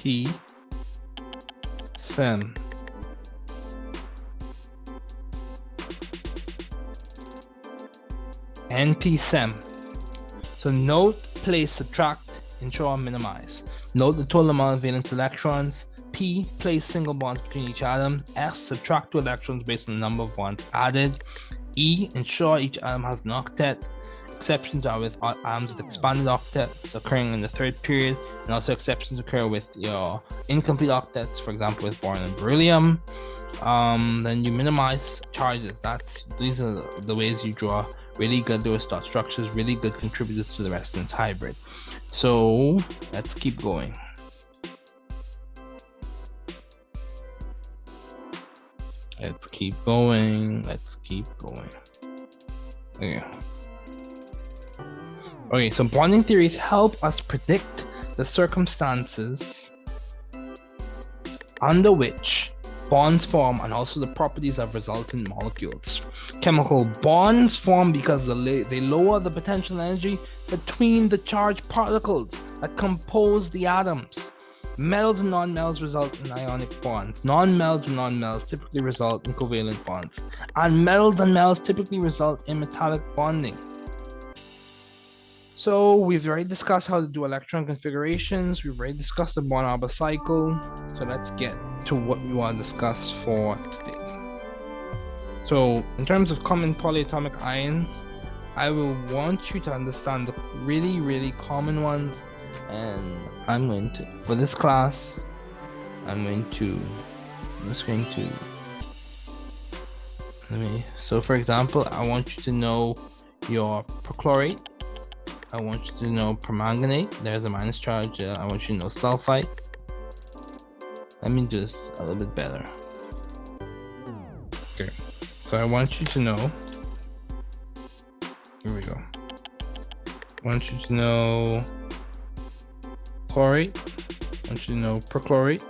SEM. NP-SEM. So note, place, subtract, ensure, minimize. Note the total amount of valence electrons. P, place single bonds between each atom. S, subtract 2 electrons based on the number of bonds added. E, ensure each atom has an octet. Exceptions are with atoms with expanded octets occurring in the third period, and also exceptions occur with your incomplete octets, for example with boron and beryllium. Then you minimize charges. These are the ways you draw really good low dot structures, really good contributors to the resonance hybrid. So let's keep going. Let's keep going. Okay, so bonding theories help us predict the circumstances under which bonds form and also the properties of resultant molecules. Chemical bonds form because they lower the potential energy between the charged particles that compose the atoms. Metals and nonmetals result in ionic bonds. Non-metals and nonmetals typically result in covalent bonds. And metals and metals typically result in metallic bonding. So we've already discussed how to do electron configurations. We've already discussed the bond-orbital cycle. So let's get to what we want to discuss for today. So in terms of common polyatomic ions, I will want you to understand the really, really common ones. And I'm going to, for this class, so for example, I want you to know your perchlorate. I want you to know permanganate. There's a minus charge. I want you to know sulfite. Let me do this a little bit better. Okay, so I want you to know, here we go. I want you to know chlorate. I want you to know perchlorate.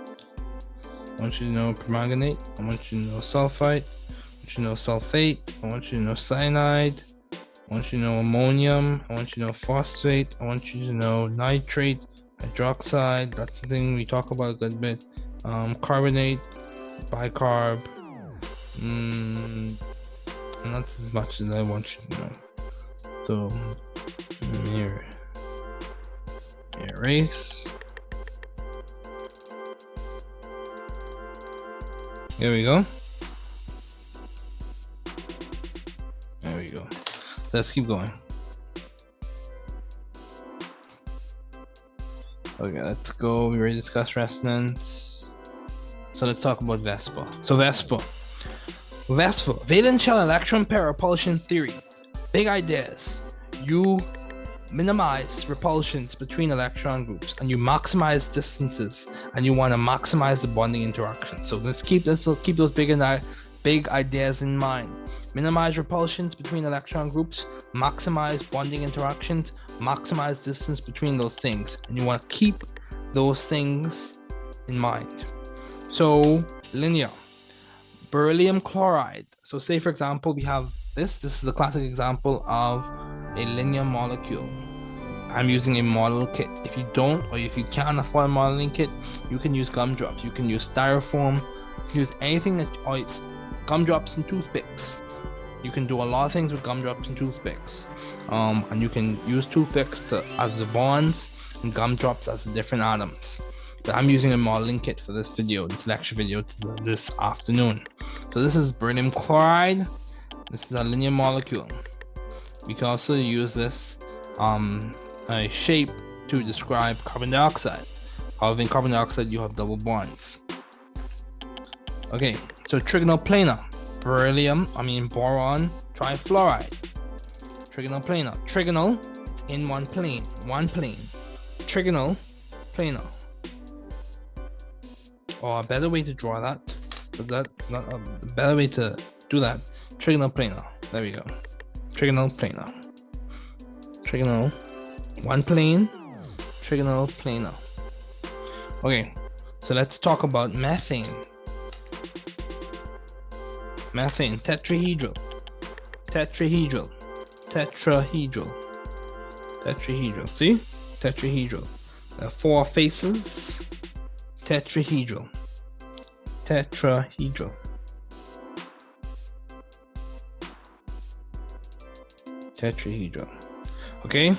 I want you to know permanganate. I want you to know sulfite. I want you to know sulfate. I want you to know cyanide. I want you to know ammonium. I want you to know phosphate. I want you to know nitrate, hydroxide. That's the thing we talk about a good bit. Carbonate, bicarb. And that's as much as I want you to know. So here, erase. Here we go. There we go. Let's keep going. Okay, let's go. We already discussed resonance. So let's talk about VSEPR. So VSEPR, valence shell electron pair repulsion theory. Big ideas. You minimize repulsions between electron groups and you maximize distances, and you want to maximize the bonding interactions. So let's keep those big ideas in mind. Minimize repulsions between electron groups, maximize bonding interactions, maximize distance between those things, and you want to keep those things in mind. So linear beryllium chloride. So say for example we have this is a classic example of a linear molecule. I'm using a model kit. If you don't, or if you can't afford a modeling kit, you can use gumdrops, you can use styrofoam, you can use anything that, or it's gumdrops and toothpicks. You can do a lot of things with gumdrops and toothpicks. And you can use toothpicks as the bonds and gumdrops as the different atoms. But I'm using a modeling kit for this video, this lecture video this afternoon. So this is beryllium chloride. This is a linear molecule. We can also use this a shape to describe carbon dioxide. However, in carbon dioxide you have double bonds. Okay, so trigonal planar. Boron trifluoride. Trigonal planar. Trigonal in one plane. Trigonal planar. Or a better way to draw that. A better way to do that. Trigonal planar. There we go. Trigonal planar. Trigonal. One plane. Trigonal planar. Okay, so let's talk about methane. Methane, tetrahedral. See? Tetrahedral. There are 4 faces. tetrahedral. Tetrahedral. Tetrahedral. Okay.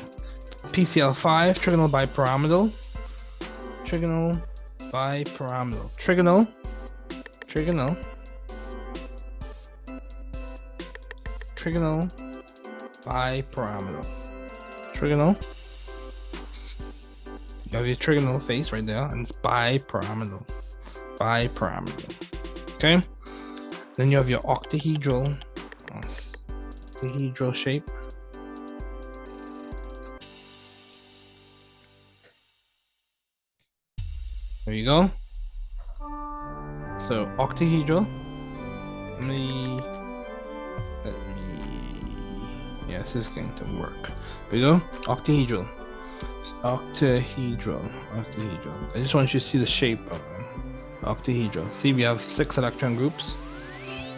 PCL5, trigonal bipyramidal. Trigonal bipyramidal. Trigonal. Trigonal. Trigonal bipyramidal. Trigonal. You have your trigonal face right there, and it's bipyramidal. Bipyramidal. Okay. Then you have your octahedral. Octahedral shape. There you go. So octahedral. Yes, this is going to work. There you go. Octahedral. Octahedral. I just want you to see the shape of them. Octahedral. See, we have 6 electron groups.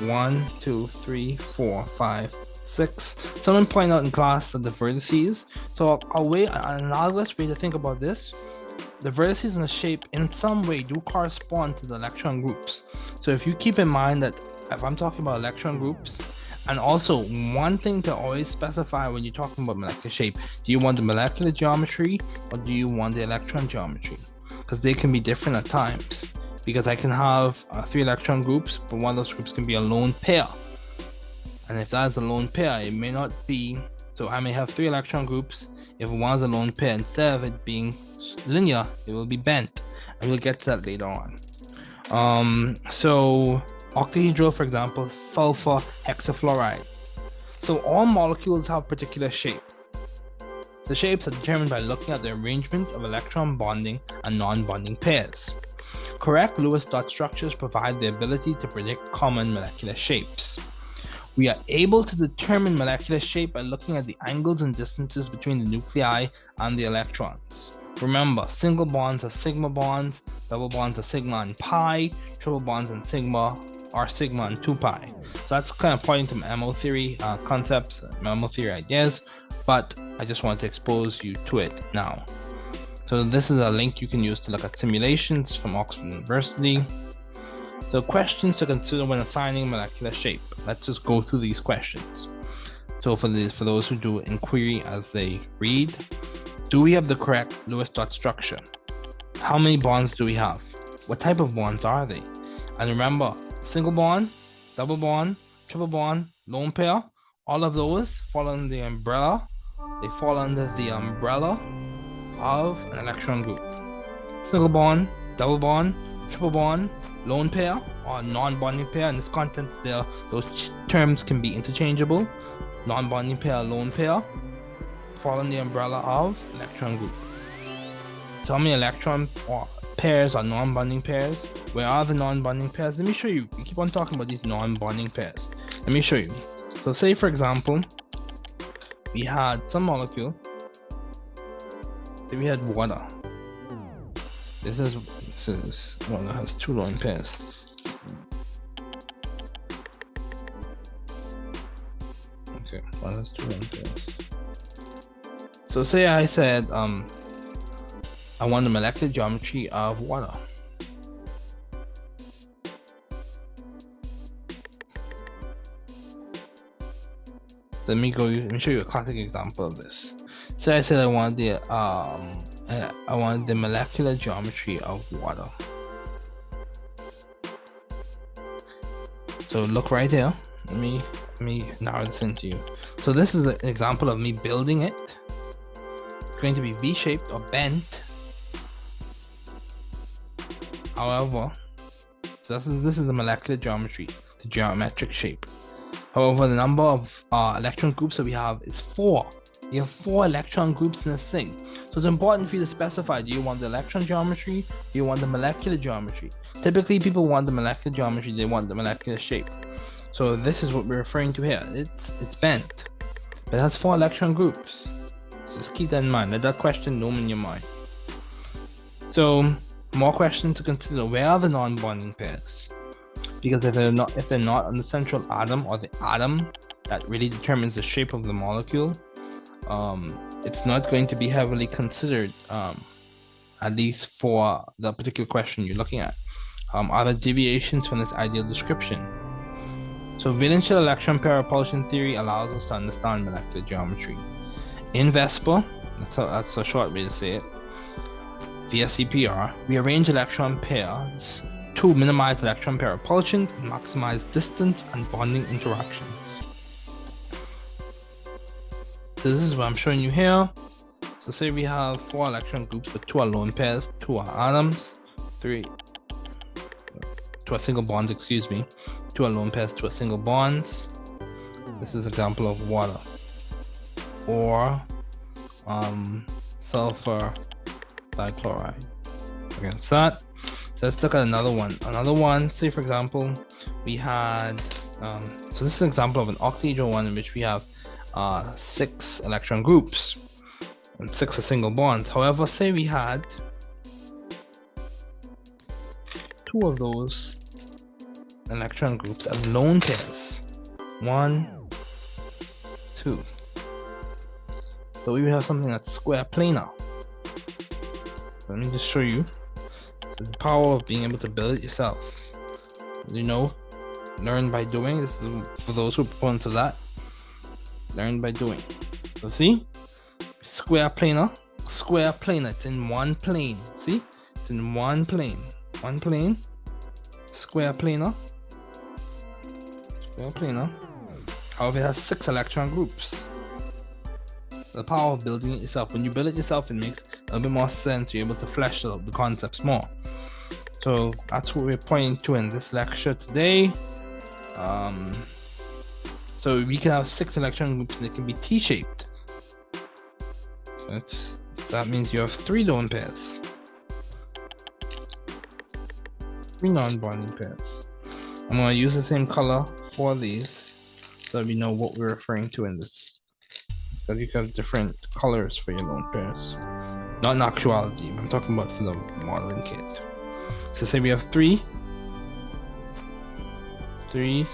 1, 2, 3, 4, 5, 6. Someone pointed out in class that the vertices. So an analogous way to think about this, the vertices in the shape in some way do correspond to the electron groups. So if you keep in mind that if I'm talking about electron groups, and also one thing to always specify when you're talking about molecular shape, do you want the molecular geometry or do you want the electron geometry? Because they can be different at times. Because I can have 3 electron groups, but one of those groups can be a lone pair. And if that's a lone pair, it may not be. So I may have 3 electron groups. If one's a lone pair, instead of it being linear, it will be bent. And we'll get to that later on. So octahedral, for example, sulfur hexafluoride. So all molecules have particular shape. The shapes are determined by looking at the arrangement of electron bonding and non-bonding pairs. Correct Lewis dot structures provide the ability to predict common molecular shapes. We are able to determine molecular shape by looking at the angles and distances between the nuclei and the electrons. Remember, single bonds are sigma bonds, double bonds are sigma and pi, triple bonds and sigma are sigma and 2 pi. So that's kind of pointing to MO theory concepts, MO theory ideas, but I just want to expose you to it now. So this is a link you can use to look at simulations from Oxford University. So questions to consider when assigning molecular shape. Let's just go through these questions. So for those who do inquiry as they read, do we have the correct Lewis dot structure? How many bonds do we have? What type of bonds are they? And remember, single bond, double bond, triple bond, lone pair, all of those fall under the umbrella. They fall under the umbrella of an electron group. Single bond, double bond, triple bond, lone pair, or non-bonding pair. In this context, those terms can be interchangeable. Non-bonding pair, lone pair, fall under the umbrella of electron group. So how many electron or pairs are non-bonding pairs? Where are the non-bonding pairs? Let me show you. We keep on talking about these non-bonding pairs. Let me show you. So say for example, we had some molecule. Say we had water. This is water has 2 lone pairs. Okay, water has 2 lone pairs. So say I said I want the molecular geometry of water. Let me show you a classic example of this. So I said I want the molecular geometry of water. So look right here. Let me narrow this into you. So this is an example of me building it. It's going to be V-shaped or bent. However, so this is the molecular geometry, the geometric shape. However, the number of electron groups that we have is 4. You have 4 electron groups in this thing. So it's important for you to specify, do you want the electron geometry? Do you want the molecular geometry? Typically, people want the molecular geometry, they want the molecular shape. So this is what we're referring to here. It's bent, but it has 4 electron groups. So just keep that in mind. Let that question loom in your mind. So more questions to consider. Where are the non-bonding pairs? Because if they're not on the central atom or the atom that really determines the shape of the molecule, it's not going to be heavily considered at least for the particular question you're looking at. Are there deviations from this ideal description? So valence shell electron pair repulsion theory allows us to understand molecular geometry. In VESPR, that's a short way to say it, via CPR, we arrange electron pairs to minimize electron pair repulsions and maximize distance and bonding interactions. So this is what I'm showing you here. So say we have 4 electron groups with 2 alone pairs, 2 are atoms, 2 are single bonds, 2 alone pairs, 2 are single bonds. This is an example of water. Or sulfur dichloride. Against that. So let's look at another one. Say for example, we had so this is an example of an octahedral one in which we have 6 electron groups and 6 are single bonds. However, say we had 2 of those electron groups as lone pairs. 1, 2. So we have something that's square planar. Let me just show you. This is the power of being able to build it yourself. You know, learn by doing. This is for those who are proponents of that. Learn by doing. So see, square planar, it's in one plane. See, it's in one plane, square planar. However, it has 6 electron groups. The power of building it yourself. When you build it yourself, it makes a little bit more sense. You're able to flesh out the concepts more. So that's what we're pointing to in this lecture today. So we can have 6 electron groups and they can be T-shaped. So that means you have 3 lone pairs, 3 non-bonding pairs. I'm going to use the same color for these so we know what we're referring to in this. Because you can have different colors for your lone pairs. Not in actuality, I'm talking about for the modeling kit. So say we have 3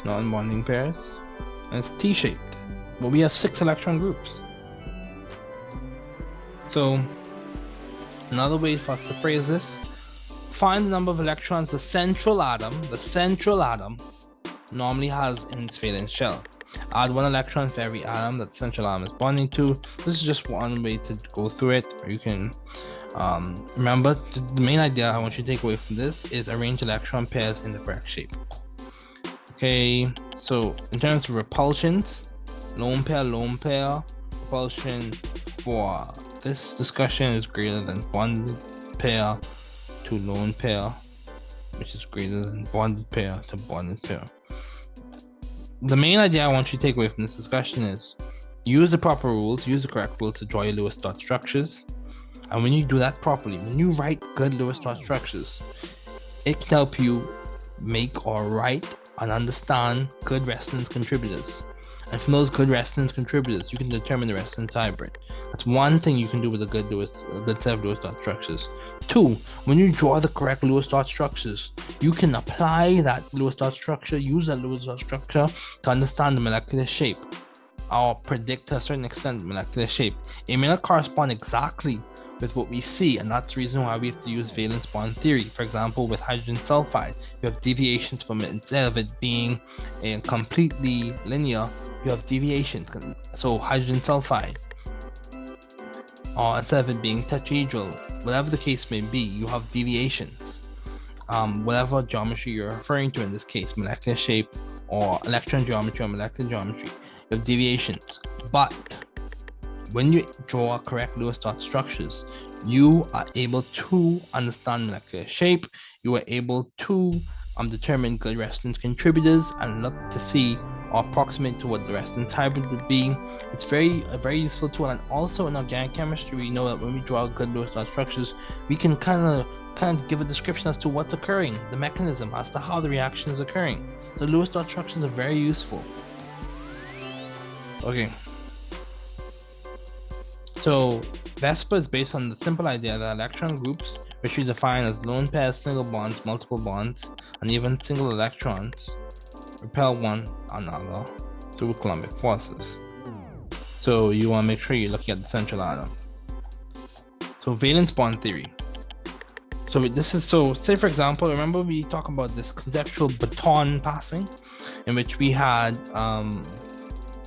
non-bonding pairs, and it's T-shaped, but we have 6 electron groups. So another way for us to phrase this: find the number of electrons the central atom normally has in its valence shell. Add 1 electron to every atom that the central atom is bonding to. This is just one way to go through it. Or you can remember the main idea I want you to take away from this is arrange electron pairs in the correct shape. Okay, so in terms of repulsions, lone pair repulsion for this discussion is greater than bonded pair to lone pair, which is greater than bonded pair to bonded pair. The main idea I want you to take away from this discussion is use the proper rules, use the correct rules to draw your Lewis dot structures. And when you do that properly, when you write good Lewis dot structures, it can help you make or write and understand good resonance contributors. And from those good resonance contributors, you can determine the resonance hybrid. That's one thing you can do with a good set of Lewis dot structures. 2, when you draw the correct Lewis dot structures, you can apply that Lewis dot structure, use that Lewis dot structure to understand the molecular shape or predict to a certain extent the molecular shape. It may not correspond exactly with what we see, and that's the reason why we have to use valence bond theory. For example, with hydrogen sulfide, you have deviations from it. Instead of it being completely linear, you have deviations. So hydrogen sulfide, or instead of it being tetrahedral, whatever the case may be, you have deviations. Whatever geometry you're referring to in this case, molecular shape or electron geometry or molecular geometry, you have deviations. But when you draw correct Lewis dot structures, you are able to understand molecular shape, you are able to determine good resonance contributors and look to see or approximate to what the resonance hybrid would be. It's a very useful tool. And also in organic chemistry, we know that when we draw good Lewis dot structures, we can kind of give a description as to what's occurring, the mechanism, as to how the reaction is occurring. So Lewis dot structures are very useful. Okay. So VESPR is based on the simple idea that electron groups, which we define as lone pairs, single bonds, multiple bonds, and even single electrons, repel one another through Coulombic forces. So you want to make sure you're looking at the central atom. So valence bond theory. say for example, remember we talked about this conceptual baton passing, in which we had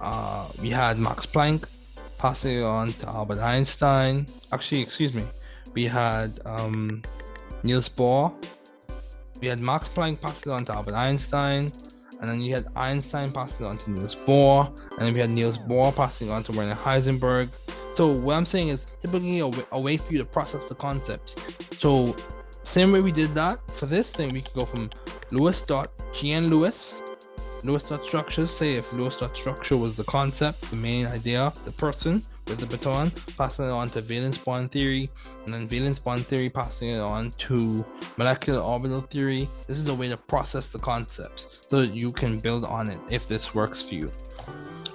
Max Planck passing it on to Albert Einstein. Actually, excuse me, we had Niels Bohr. We had Max Planck passing it on to Albert Einstein, and then you had Einstein passing it on to Niels Bohr, and then we had Niels Bohr passing it on to Werner Heisenberg. So what I'm saying is typically a way for you to process the concepts. So same way we did that for this thing, we can go from Lewis dot structures. Say if Lewis dot structure was the concept, the main idea, the person with the baton, passing it on to valence bond theory, and then valence bond theory passing it on to molecular orbital theory. This is a way to process the concepts so that you can build on it if this works for you.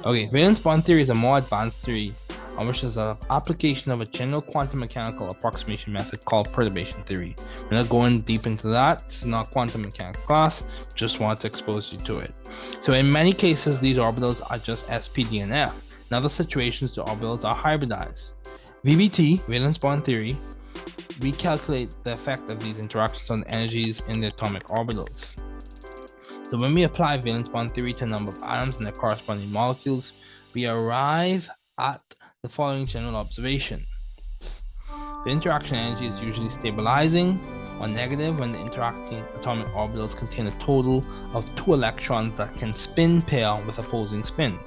Okay, valence bond theory is a more advanced theory on which is an application of a general quantum mechanical approximation method called perturbation theory. We're not going deep into that. This is not quantum mechanics class, just want to expose you to it. So in many cases, these orbitals are just sp, d, and f. In other situations, the orbitals are hybridized. VBT, valence bond theory, we calculate the effect of these interactions on the energies in the atomic orbitals. So when we apply valence bond theory to a number of atoms and their corresponding molecules, we arrive at the following general observation. The interaction energy is usually stabilizing or negative when the interacting atomic orbitals contain a total of 2 electrons that can spin pair with opposing spins.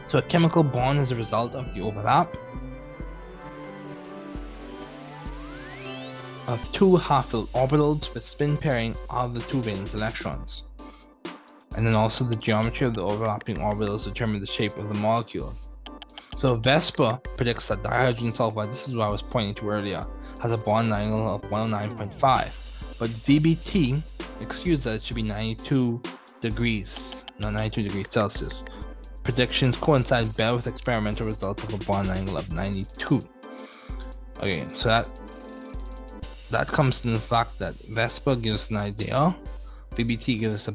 So a chemical bond is a result of the overlap of 2 half-filled orbitals with spin pairing of the 2 valence electrons. And then also the geometry of the overlapping orbitals determine the shape of the molecule. So VESPR predicts that dihydrogen sulfide, this is what I was pointing to earlier, has a bond angle of 109.5. But VBT excuse that it should be 92 degrees, not 92 degrees Celsius. Predictions coincide better with experimental results of a bond angle of 92. Okay, so that comes from the fact that VESPR gives us an idea, VBT gives us a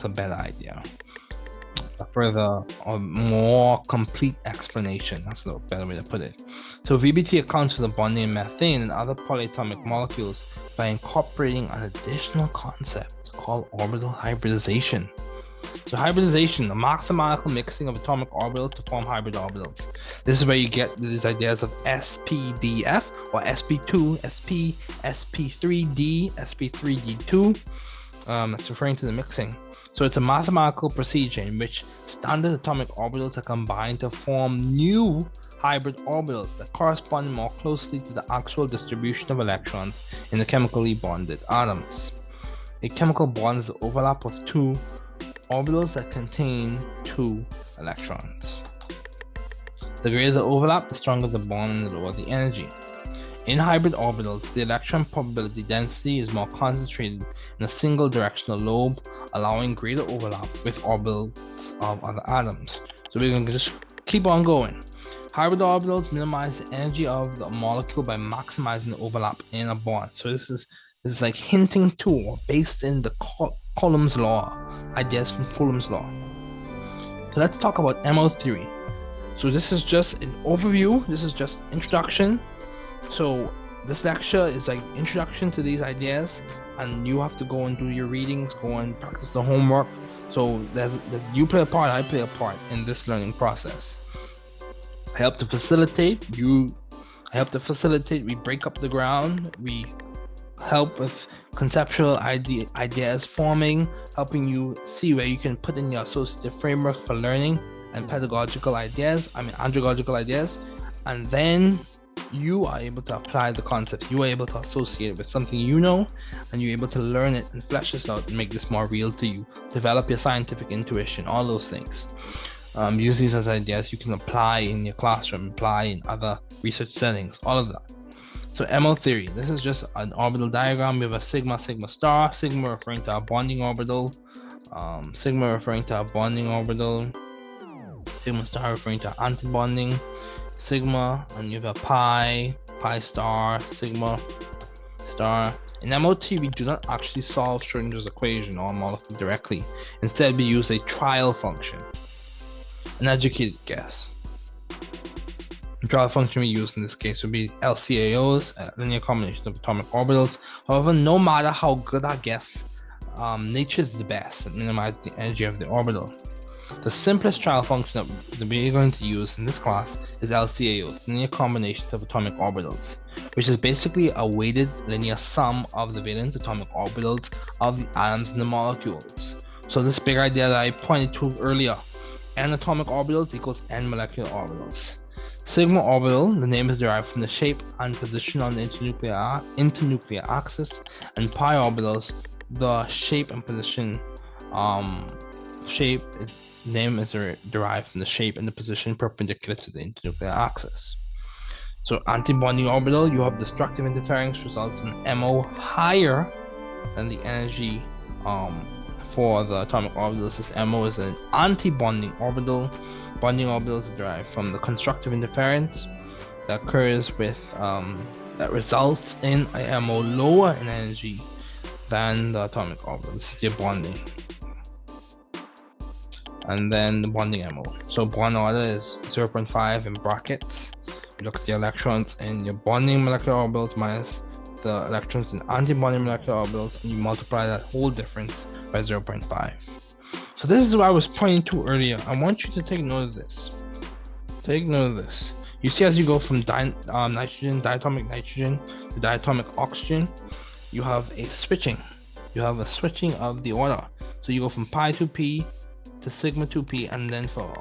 better idea. A further or more complete explanation, that's a better way to put it. So VBT accounts for the bonding of methane and other polyatomic molecules by incorporating an additional concept called orbital hybridization. So hybridization, the mathematical mixing of atomic orbitals to form hybrid orbitals. This is where you get these ideas of SPDF or SP2, SP, SP3D, SP3D2. That's referring to the mixing. So it's a mathematical procedure in which standard atomic orbitals are combined to form new hybrid orbitals that correspond more closely to the actual distribution of electrons in the chemically bonded atoms. A chemical bond is the overlap of 2 orbitals that contain 2 electrons. The greater the overlap, the stronger the bond and the lower the energy. In hybrid orbitals, the electron probability density is more concentrated in a single directional lobe, allowing greater overlap with orbitals of other atoms. So we're going to just keep on going. Hybrid orbitals minimize the energy of the molecule by maximizing the overlap in a bond. So this is like hinting to or based in the Coulomb's law, ideas from Coulomb's law. So let's talk about MO theory. So this is just an overview, this is just introduction. So this lecture is like introduction to these ideas, and you have to go and do your readings, go and practice the homework. So you play a part, I play a part in this learning process. I help to facilitate, we break up the ground, we help with conceptual ideas forming, helping you see where you can put in your associative framework for learning and andragogical ideas, and then you are able to apply the concepts. You are able to associate it with something you know, and you're able to learn it and flesh this out and make this more real to you. Develop your scientific intuition, all those things. Use these as ideas you can apply in your classroom, apply in other research settings, all of that. So MO theory, this is just an orbital diagram. We have a sigma, sigma star, sigma referring to our bonding orbital, sigma referring to our bonding orbital, sigma star referring to our antibonding, sigma, and you have a pi star, sigma star. In MOT, we do not actually solve Schrodinger's equation or molecule directly. Instead, we use a trial function. An educated guess. The trial function we use in this case would be LCAOs, linear combination of atomic orbitals. However, no matter how good our guess, nature is the best at minimizing the energy of the orbital. The simplest trial function that we're going to use in this class is LCAOs, linear combinations of atomic orbitals, which is basically a weighted linear sum of the valence atomic orbitals of the atoms in the molecules. So this big idea that I pointed to earlier, n atomic orbitals equals n molecular orbitals. Sigma orbital, the name is derived from the shape and position on the internuclear axis, and pi orbitals, the shape and position name is derived from the shape and the position perpendicular to the internuclear axis. So antibonding orbital, you have destructive interference results in MO higher than the energy for the atomic orbitals. This MO is an antibonding orbital. Bonding orbitals are derived from the constructive interference that occurs with that results in a MO lower in energy than the atomic orbital. This is your bonding. And then the bonding MO. So bond order is 0.5 in brackets. You look at the electrons in your bonding molecular orbitals minus the electrons in antibonding molecular orbitals, and you multiply that whole difference by 0.5. So this is what I was pointing to earlier. I want you to take note of this. Take note of this. You see, as you go from diatomic nitrogen to diatomic oxygen, you have a switching. You have a switching of the order. So you go from pi 2p to sigma 2p, and then for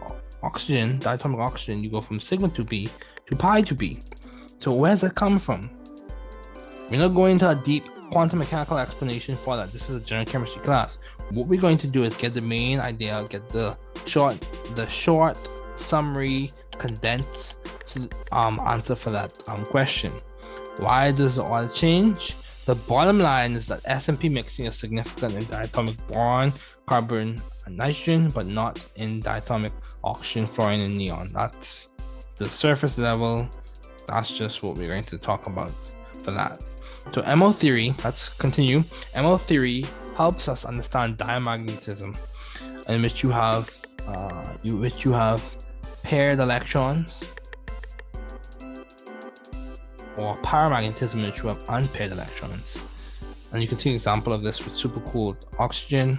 oxygen, diatomic oxygen, you go from sigma 2p to pi 2p. So where's that come from? We're not going into a deep quantum mechanical explanation for that. This is a general chemistry class. What we're going to do is get the main idea, get the short summary, condensed answer for that question. Why does the order change? The bottom line is that S&P mixing is significant in diatomic boron, carbon, and nitrogen, but not in diatomic oxygen, fluorine, and neon. That's the surface level. That's just what we're going to talk about for that. So MO theory, let's continue. MO theory helps us understand diamagnetism, in which you have paired electrons, or paramagnetism, in which you have unpaired electrons. And you can see an example of this with supercooled oxygen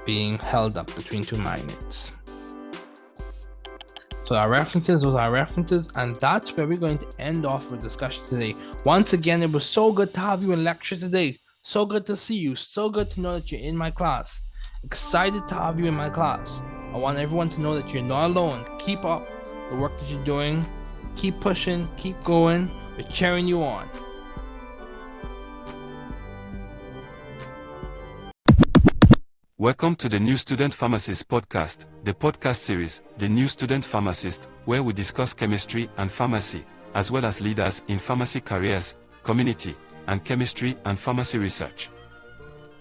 being held up between two magnets. So our references, those are our references, and that's where we're going to end off our discussion today. Once again, it was so good to have you in lecture today. So good to see you. So good to know that you're in my class. Excited to have you in my class. I want everyone to know that you're not alone. Keep up the work that you're doing. Keep pushing. Keep going. We're cheering you on. Welcome to the New Student Pharmacist podcast, the podcast series, The New Student Pharmacist, where we discuss chemistry and pharmacy, as well as leaders in pharmacy careers, community, and chemistry and pharmacy research.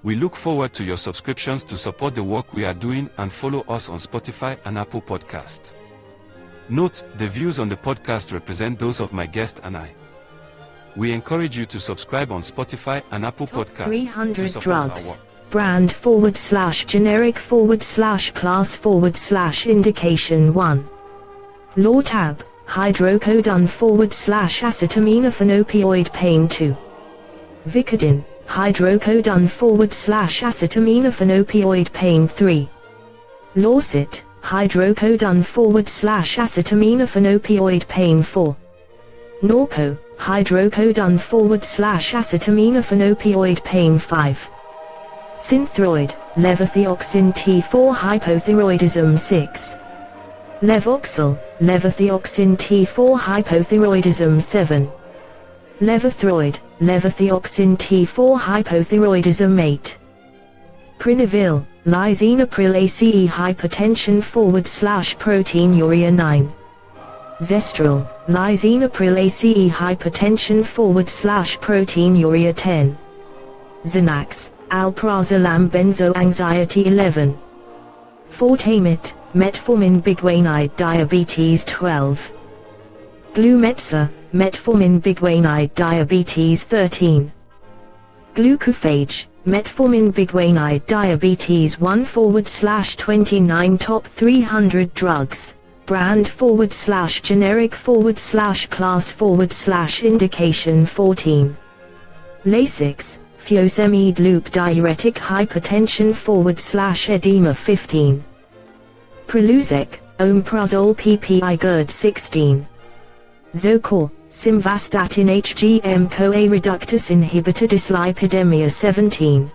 We look forward to your subscriptions to support the work we are doing, and follow us on Spotify and Apple Podcasts. Note, the views on the podcast represent those of my guest and I. We encourage you to subscribe on Spotify and Apple Podcasts 300 to support drugs. our work. Brand / generic / class / indication 1. Lortab, hydrocodone / acetaminophen opioid pain 2. Vicodin, hydrocodone / acetaminophen opioid pain 3. Lorcet, hydrocodone / acetaminophen opioid pain 4. Norco, hydrocodone / acetaminophen opioid pain 5. Synthroid, levothyroxine T4 hypothyroidism 6. Levoxyl, levothyroxine T4 hypothyroidism 7. Levothyroid, levothyroxine T4 hypothyroidism 8. Prinavil, lisinopril ACE hypertension / proteinuria 9. Zestrol, lisinopril ACE hypertension / proteinuria 10. Xanax, alprazolam benzo anxiety 11. Fortamit, metformin biguanide diabetes 12. Glumetza, metformin biguanide diabetes 13. Glucophage, metformin biguanide diabetes 1 / 29 top 300 drugs. brand / generic / class / indication 14. Lasix, furosemide loop diuretic hypertension / edema 15. Preluzec, omeprazole PPI GERD 16. Zocor, simvastatin HGM-CoA reductase inhibitor dyslipidemia 17.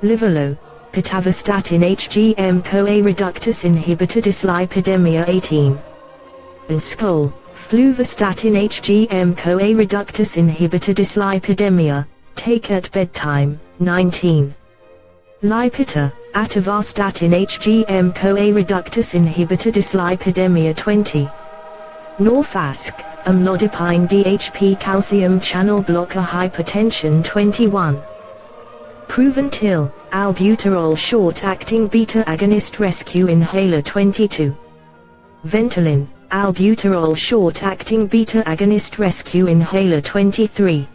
Livalo, pitavastatin HGM-CoA reductase inhibitor dyslipidemia 18. Skol, fluvastatin HGM-CoA reductase inhibitor dyslipidemia, take at bedtime, 19. Lipita, atorvastatin HGM-CoA reductase inhibitor dyslipidemia 20. Norfasc, amlodipine DHP calcium channel blocker hypertension 21. Proventil, albuterol short-acting beta-agonist rescue inhaler 22. Ventolin, albuterol short-acting beta-agonist rescue inhaler 23.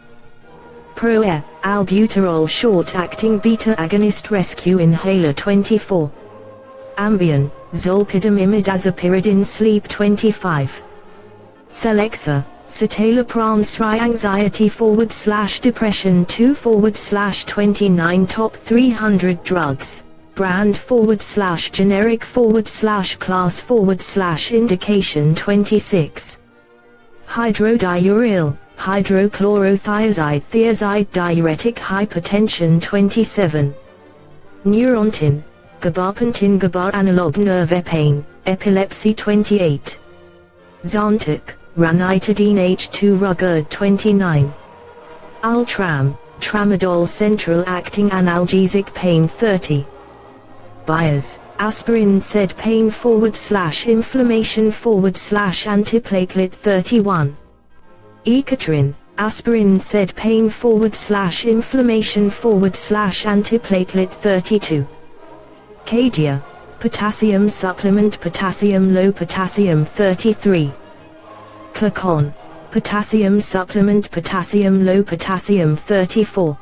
Proair, albuterol short-acting beta-agonist rescue inhaler 24. Ambien, zolpidem imidazopyridine sleep 25. Celexa, citalopram SRI anxiety / depression 2 / 29 top 300 drugs, brand / generic / class / indication 26. Hydrodiuryl, hydrochlorothiazide thiazide diuretic hypertension 27. Neurontin, gabapentin GABA analog nerve pain, epilepsy 28. Zantac, ranitidine H2 RUGERD 29. Ultram, tramadol central acting analgesic pain 30. Bayers, aspirin SED pain / inflammation / antiplatelet 31. Ecotrin, aspirin SED pain / inflammation / antiplatelet 32. Cadia, potassium supplement potassium low potassium 33. Clocon, potassium supplement potassium low potassium 34.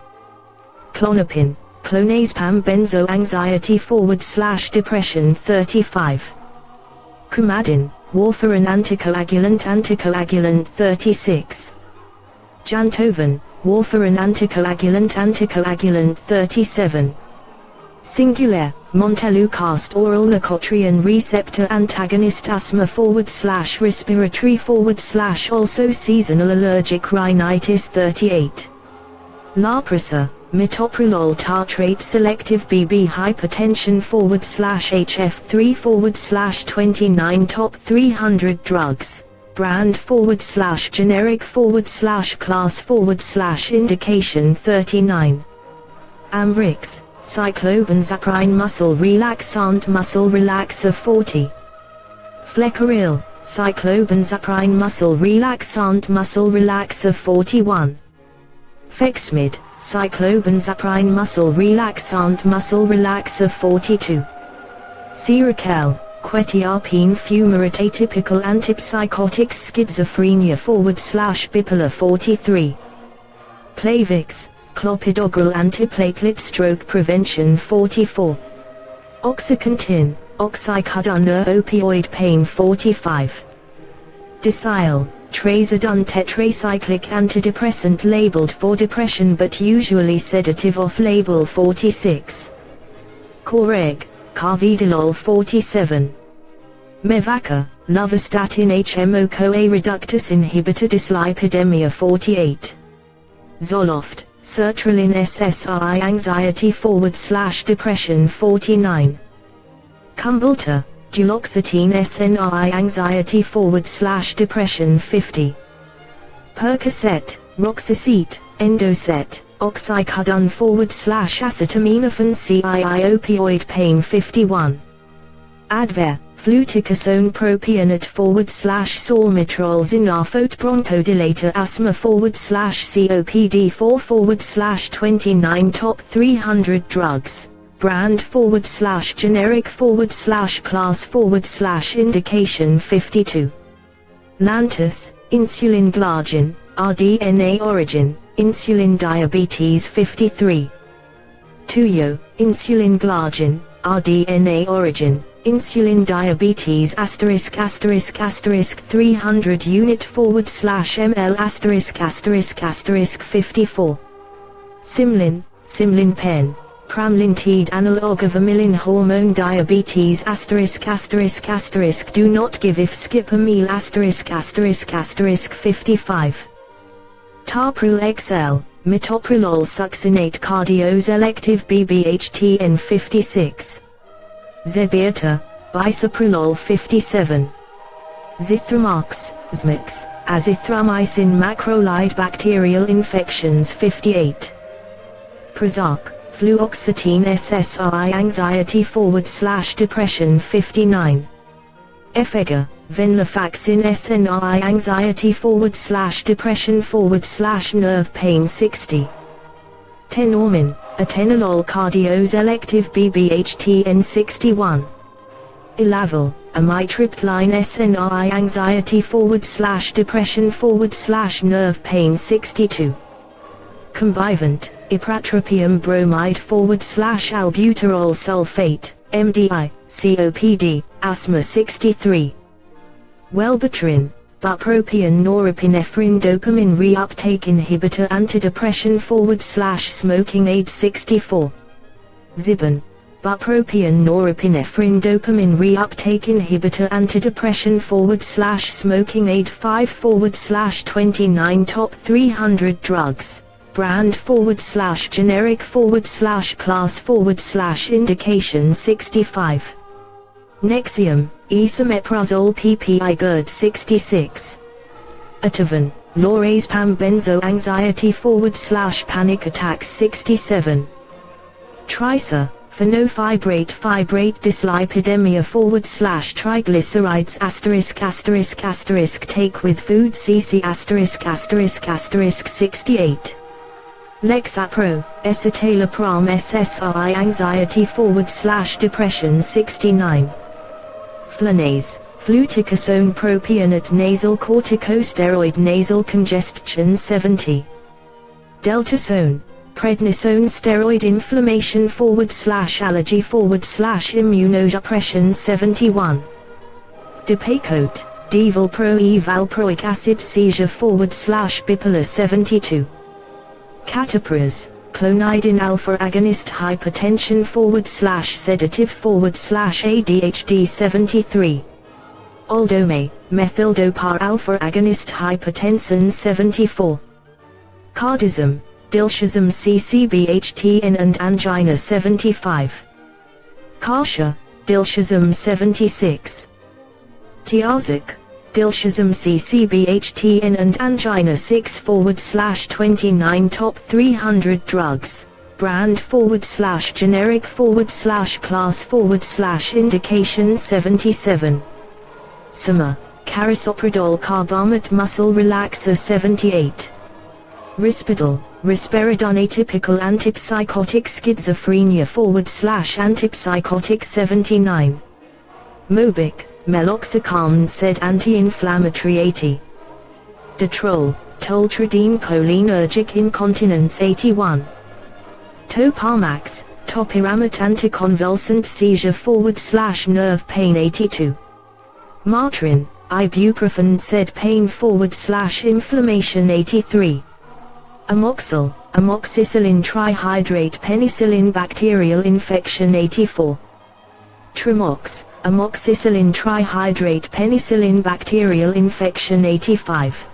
Clonopin, clonazepam benzo anxiety / depression 35. Coumadin, warfarin anticoagulant 36. Jantoven, warfarin anticoagulant 37. Singulair, montelukast oral nicotriene receptor antagonist asthma / respiratory / also seasonal allergic rhinitis 38. Laprasa, metoprolol tartrate selective BB hypertension /HF3 / 29 top 300 drugs, brand / generic / class / indication 39. Ambrx, cyclobenzaprine muscle relaxer 40. Flecaryl, cyclobenzaprine muscle relaxer 41. Fexmid, cyclobenzaprine muscle relaxer 42. Seroquel, quetiapine fumarate atypical antipsychotic schizophrenia / bipolar 43. Plavix, clopidogrel antiplatelet stroke prevention 44. Oxycontin, oxycodone opioid pain 45. Decyl, trazodone tetracyclic antidepressant labeled for depression but usually sedative off-label 46. Coreg, carvedilol 47. Mevaca, lovastatin HMO-CoA reductase inhibitor dyslipidemia 48. Zoloft, sertraline SSRI anxiety / depression 49. Cymbalta, duloxetine SNRI anxiety / depression 50. Percocet, roxicet, Endocet, oxycodone / acetaminophen CII opioid pain 51. Advair, fluticasone propionate / salmeterol zinarfote bronchodilator asthma / COPD 4 / 29 top 300 drugs, brand / generic / class / indication 52. Lantus, insulin glargine, rDNA origin, insulin diabetes 53. Tuyo, insulin glargine, rDNA origin, insulin diabetes asterisk asterisk asterisk 300 unit /ml asterisk asterisk asterisk 54. Simlin pen, pramlintide analog of amylin hormone diabetes asterisk asterisk asterisk do not give if skip a meal asterisk asterisk asterisk 55. Tarprul XL, metoprolol succinate cardioselective BBHTN 56. Zebieta, bisoprolol 57. Zithromax, Zmix, azithromycin macrolide bacterial infections 58. Prozac, fluoxetine SSRI anxiety / depression 59. Efega, venlafaxine SNRI anxiety / depression / nerve pain 60. Tenormin, atenolol cardioselective BBHTN 61. Elavil, amitriptyline SNRI anxiety / depression / nerve pain 62. Combivant, ipratropium bromide / albuterol sulfate, MDI, COPD, asthma 63. Wellbutrin, bupropion norepinephrine dopamine reuptake inhibitor antidepressant / smoking aid 64. Zibin, bupropion norepinephrine dopamine reuptake inhibitor antidepressant / smoking aid 5 / 29 top 300 drugs. Brand / generic / class / indication 65. Nexium, esomeprazole PPI GERD 66. Ativan, lorazepam benzo anxiety / panic attacks 67. Trisa, phenofibrate dyslipidemia / triglycerides *** take with food cc *** 68. Lexapro, escitalopram SSRI anxiety / depression 69. Flonase, fluticasone propionate nasal corticosteroid nasal congestion 70. Deltasone, prednisone steroid inflammation / allergy / immunosuppression 71. Depakote, divalproe valproic acid seizure / bipolar 72. Catapraz, clonidine alpha agonist hypertension / sedative / ADHD 73. Aldome, methyldopar alpha agonist hypertension 74. Cardizem, diltiazem CCBHTN and angina 75. Karsha, diltiazem 76. Tiazic, diltiazem CCBHTN and angina 6 / 29 top 300 drugs. Brand / generic / class / indication 77. Soma, carisoprodol carbamate muscle relaxer 78. Risperdal, risperidone atypical antipsychotic schizophrenia / antipsychotic 79. Mobic, meloxicam said anti-inflammatory 80. Detrol, toltrodine cholinergic incontinence 81. Topamax, topiramate anticonvulsant seizure / nerve pain 82. Martrin, ibuprofen said pain / inflammation 83. Amoxil, amoxicillin trihydrate penicillin bacterial infection 84. Trimox, amoxicillin trihydrate penicillin bacterial infection 85.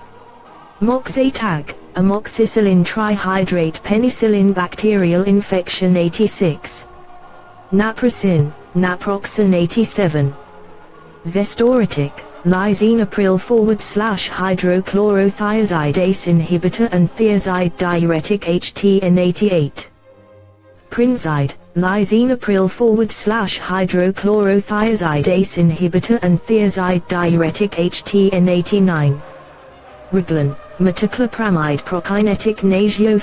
Moxatag, amoxicillin trihydrate penicillin bacterial infection 86. Naproxen, naproxen 87. Zestoritic, lisinopril / hydrochlorothiazidase inhibitor and thiazide diuretic HTN 88. Prinzide, lisinopril / hydrochlorothiazidase inhibitor and thiazide diuretic HTN 89. Riglan, metoclopramide prokinetic nasio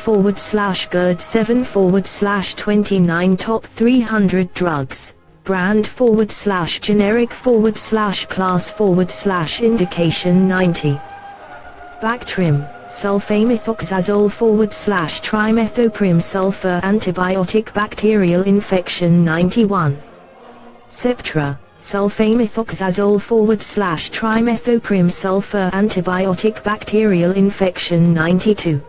/ GERD 7 / 29 top 300 drugs. Brand / generic / class / indication 90. Bactrim, sulfamethoxazole / trimethoprim sulfur antibiotic bacterial infection 91. Septra, sulfamethoxazole / trimethoprim sulfur antibiotic bacterial infection 92.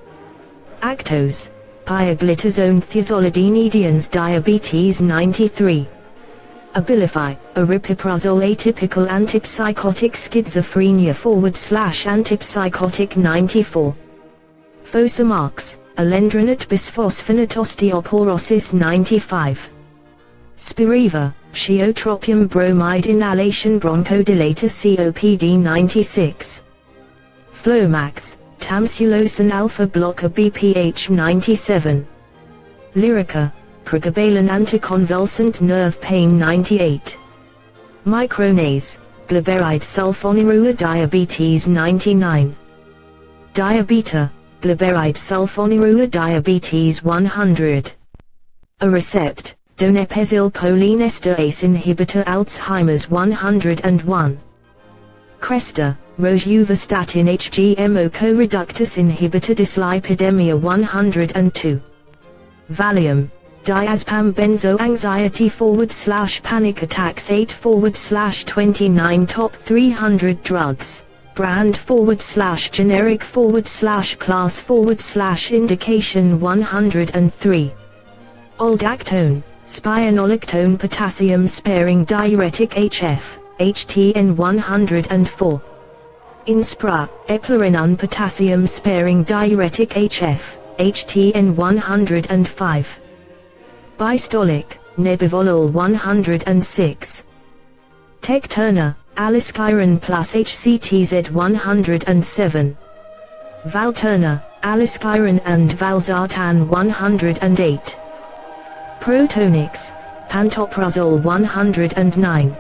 Actose, pioglitazone thiazolidinedians diabetes 93. Abilify, aripiprazole atypical antipsychotic schizophrenia / antipsychotic 94. Fosamax, alendronate bisphosphonate osteoporosis 95. Spiriva, sheotropium bromide inhalation bronchodilator COPD 96. Flomax, tamsulosin alpha blocker BPH 97. Lyrica, pregabalin anticonvulsant nerve pain 98. Micronase, glyburide sulfonyrua diabetes 99. Diabeta, glyburide sulfonyrua diabetes 100. Aricept, donepezil cholinesterase inhibitor Alzheimer's 101. Cresta, rosuvastatin HGMO co-reductase inhibitor dyslipidemia 102. Valium, diazepam benzo anxiety / panic attacks 8 / 29 top 300 drugs, brand / generic / class / indication 103. Aldactone, spironolactone potassium sparing diuretic HF, HTN 104. Inspra, eplerenone potassium sparing diuretic HF, HTN 105. Bistolic, nebivolol 106. Tecturna, aliskiren plus HCTZ 107. Valterna, aliskiren and valsartan 108. Protonix, pantoprazole 109.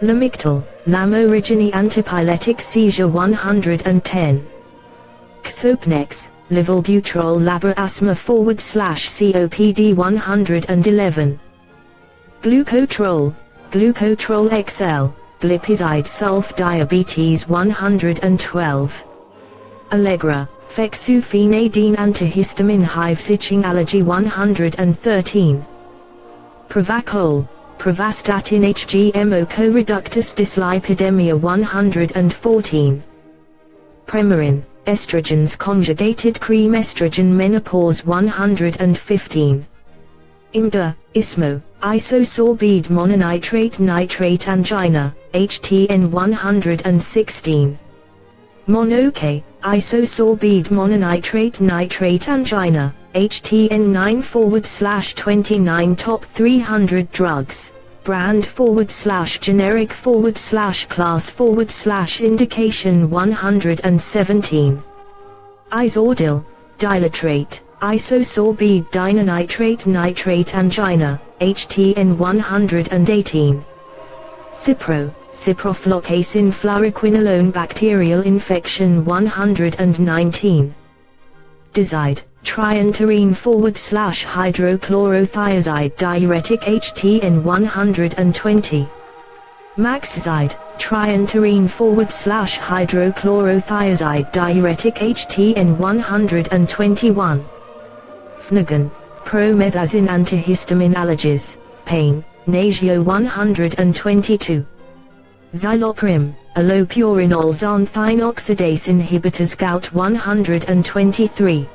Lamictal, lamorigine antipyletic seizure 110. Xopnex, levolbuterol labor asthma / COPD 111. Glucotrol, glucotrol XL, glipizide sulf diabetes 112. Allegra, fexufenadine antihistamine hives itching allergy 113. Pravacol, pravastatin HGMO co-reductase dyslipidemia 114. Premarin, estrogens conjugated cream estrogen menopause 115. Imda, ismo, isosorbide mononitrate nitrate angina, HTN 116. Monoke, isosorbide mononitrate nitrate angina, HTN 9 / 29 top 300 drugs, brand / generic / class / indication 117. Isordil, dilatrate, isosorbide dinonitrate nitrate angina, HTN 118. Cipro, ciprofloxacin fluoroquinolone bacterial infection 119. Dizide, trienterine / hydrochlorothiazide diuretic HTN 120. Maxazide, trienterine / hydrochlorothiazide diuretic HTN 121. Fnagan, promethazine antihistamine allergies, pain, nausea 122. Xyloprim, allopurinol xanthine oxidase inhibitors gout 123.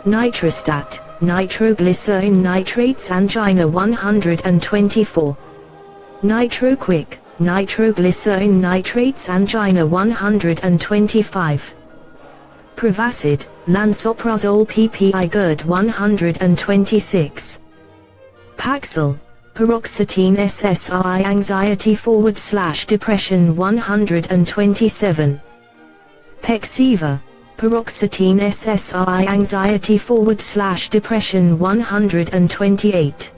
Nitrostat, nitroglycerin nitrates angina 124. Nitroquick, nitroglycerin nitrates angina 125. Prevacid, lansoprazole PPI GERD 126. Paxil, paroxetine SSRI anxiety / depression 127. Pexiva, paroxetine SSRI anxiety / depression 128.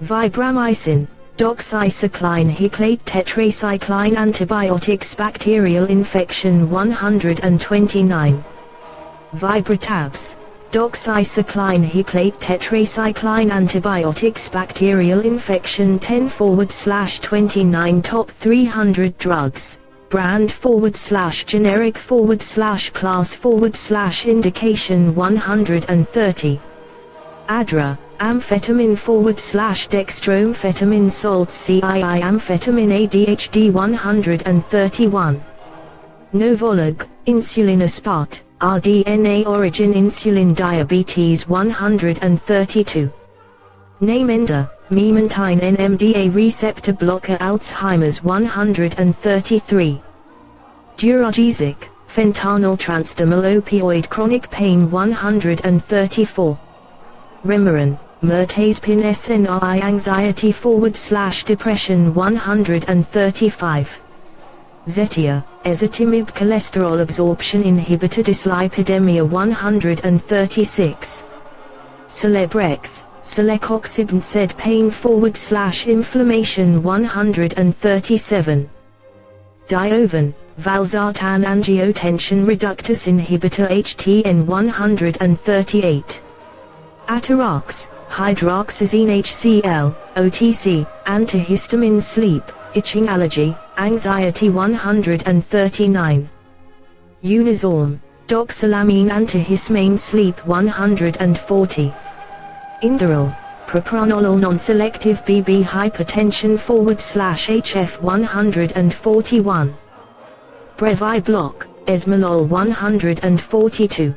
Vibramycin, doxycycline hiclate tetracycline antibiotics bacterial infection 129. Vibratabs, doxycycline hiclate tetracycline antibiotics bacterial infection 10 / 29 top 300 drugs, brand / generic / class / indication 130. Adra, Amphetamine / dextroamphetamine salts CII amphetamine ADHD 131. Novolog, insulin aspart, rDNA origin insulin diabetes 132. Namenda, memantine NMDA receptor blocker Alzheimer's 133. Duragesic, fentanyl transdermal opioid chronic pain 134. Remeron, mirtazepine SNRI anxiety / depression 135. Zetia, ezetimibe cholesterol absorption inhibitor dyslipidemia 136. Celebrex, celecoxib said pain / inflammation 137. Diovan, valsartan angiotensin reductase inhibitor HTN 138. Atarax, hydroxyzine HCl, OTC, antihistamine sleep, itching allergy, anxiety 139. Unizorm, doxylamine antihistamine sleep 140. Inderal, propranolol non-selective BB hypertension / HF 141. Brevibloc, esmolol 142.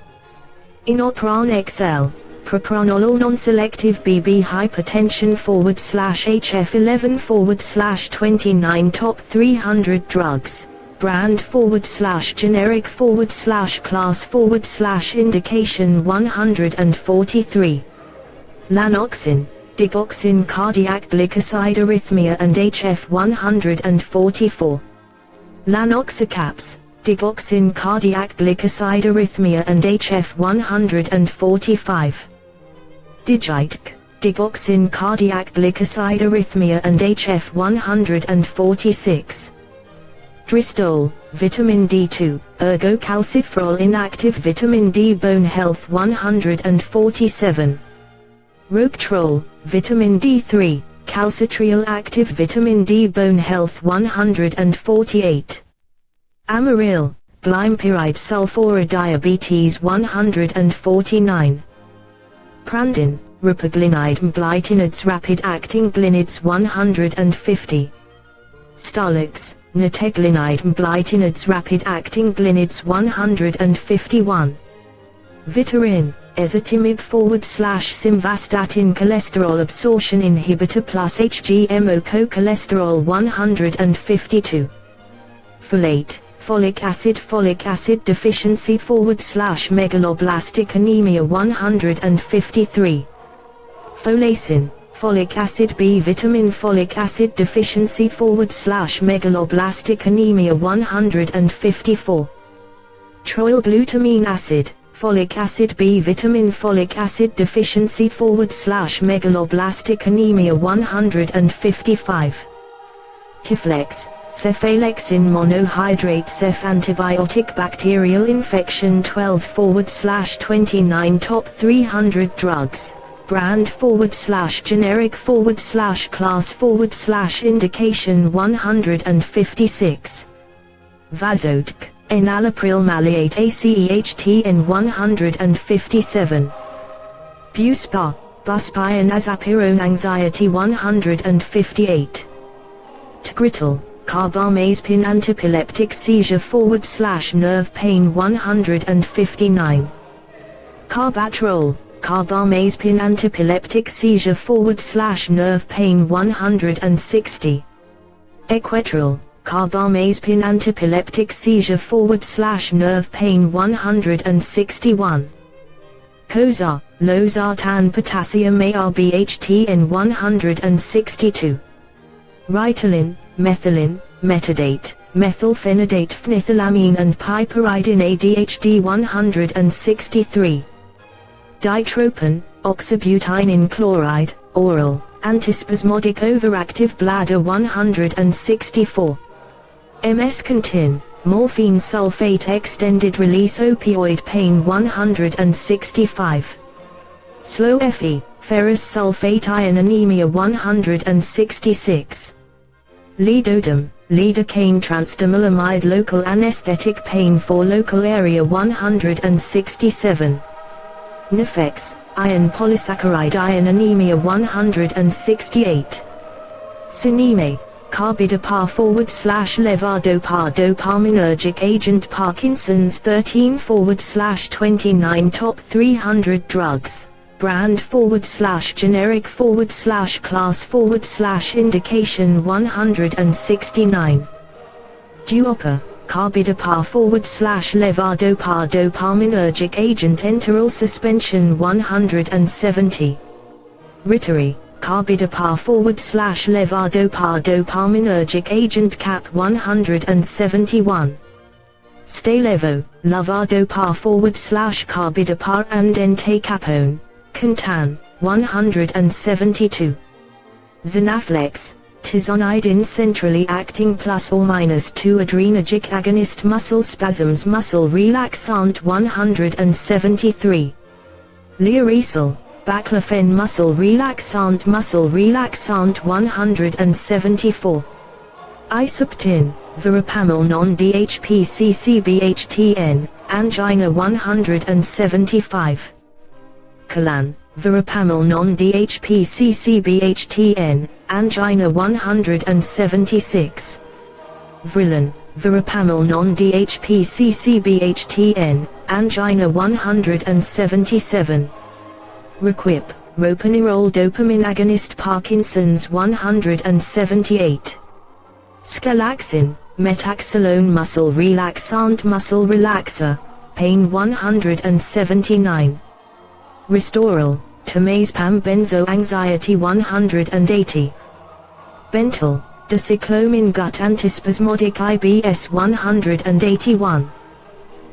Inopran XL, propranolol non-selective BB hypertension / HF 11 /29 top 300 drugs, brand / generic / class / indication 143. Lanoxin, digoxin cardiac glycoside arrhythmia and HF 144. Lanoxicaps, digoxin cardiac glycoside arrhythmia and HF 145. Digitc, digoxin cardiac glycoside arrhythmia and HF 146. Dristol, vitamin D2, ergocalciferol inactive vitamin D bone health 147. Roquetrol, vitamin D3, calcitriol active vitamin D bone health 148. Amaryl, glympyride sulfura diabetes 149. Prandin, ripaglinide mglytinides rapid acting glinids 150. Starlix, nateglinide mglytinides rapid acting glinids 151. Vitarin, ezetimibe / simvastatin cholesterol absorption inhibitor plus HGMO co-cholesterol 152. Folate, folic acid deficiency / megaloblastic anemia 153. Folacin, folic acid B vitamin folic acid deficiency / megaloblastic anemia 154. Troylglutamine acid, folic acid B vitamin folic acid deficiency / megaloblastic anemia 155. Kiflex, cefalexin monohydrate cef antibiotic bacterial infection 12 /29 top 300 drugs, brand / generic / class / indication 156. Vazotc, enalapril maleate ACEHTN 157. Buspa, buspionazapirone anxiety 158. Tegretol, carbamazepine antiepileptic seizure / nerve pain 159. Carbatrol, carbamazepine antiepileptic seizure / nerve pain 160. Equetrol, carbamazepine antiepileptic seizure / nerve pain 161. Coza, losartan potassium ARBHTN 162. Ritalin, methylene, metadate, methylphenidate phenethylamine and piperidine ADHD 163. Ditropin, oxybutynine chloride, oral, antispasmodic overactive bladder 164. MS-Contin, morphine sulfate extended release opioid pain 165. Slow-Fe, ferrous sulfate iron anemia 166. Ledodim, lidocaine transdermalamide local anesthetic pain for local area 167. Nefex, iron polysaccharide iron anemia 168. Cineme, carbidopar /levodopa dopaminergic agent Parkinson's 13 /29 top 300 drugs, brand /generic class /indication 169. Duopa, carbidopar /levodopa dopaminergic agent enteral suspension 170. Ritari, carbidopar /levodopa dopaminergic agent cap 171. Stalevo, levodopa /carbidopar and entacapone, Cantan, 172. Zenaflex, tizonidine centrally acting ±2 adrenergic agonist muscle spasms muscle relaxant 173. Lioresal, baclofen muscle relaxant 174. Isoptin, verapamil non-DHPCCBHTN, angina 175. Calan, verapamil non-DHPCCBHTN, angina 176. Vrilan, verapamil non-DHPCCBHTN, angina 177. Requip, ropinirole dopamine agonist Parkinson's 178. Scalaxin, metaxalone muscle relaxant muscle relaxer, pain 179. Restoral, temazepam benzo anxiety 180. Bentyl, dicyclomine gut antispasmodic IBS 181.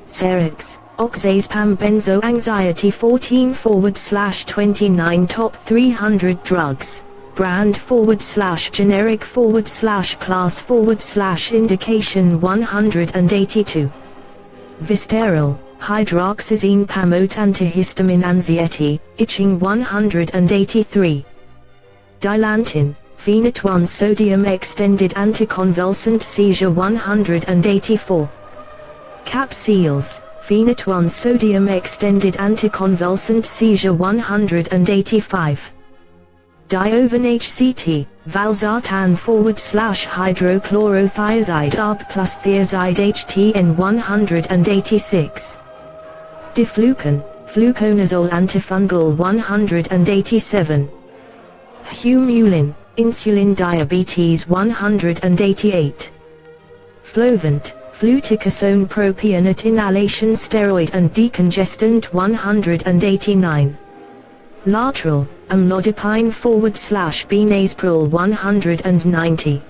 Cerex, oxazepam benzo anxiety 14 /29 top 300 drugs, brand /generic class /indication 182. Visterol, hydroxyzine pamoate antihistamine anxiety, itching 183. Dilantin, phenytoin sodium extended anticonvulsant seizure 184. Capsules, phenytoin sodium extended anticonvulsant seizure 185. Diovan HCT, valsartan /hydrochlorothiazide ARB plus thiazide HTN 186. Diflucan, fluconazole antifungal 187. Humulin, insulin diabetes 188. Flovent, fluticasone propionate inhalation steroid and decongestant 189. Lateral, amlodipine /benazepril 190.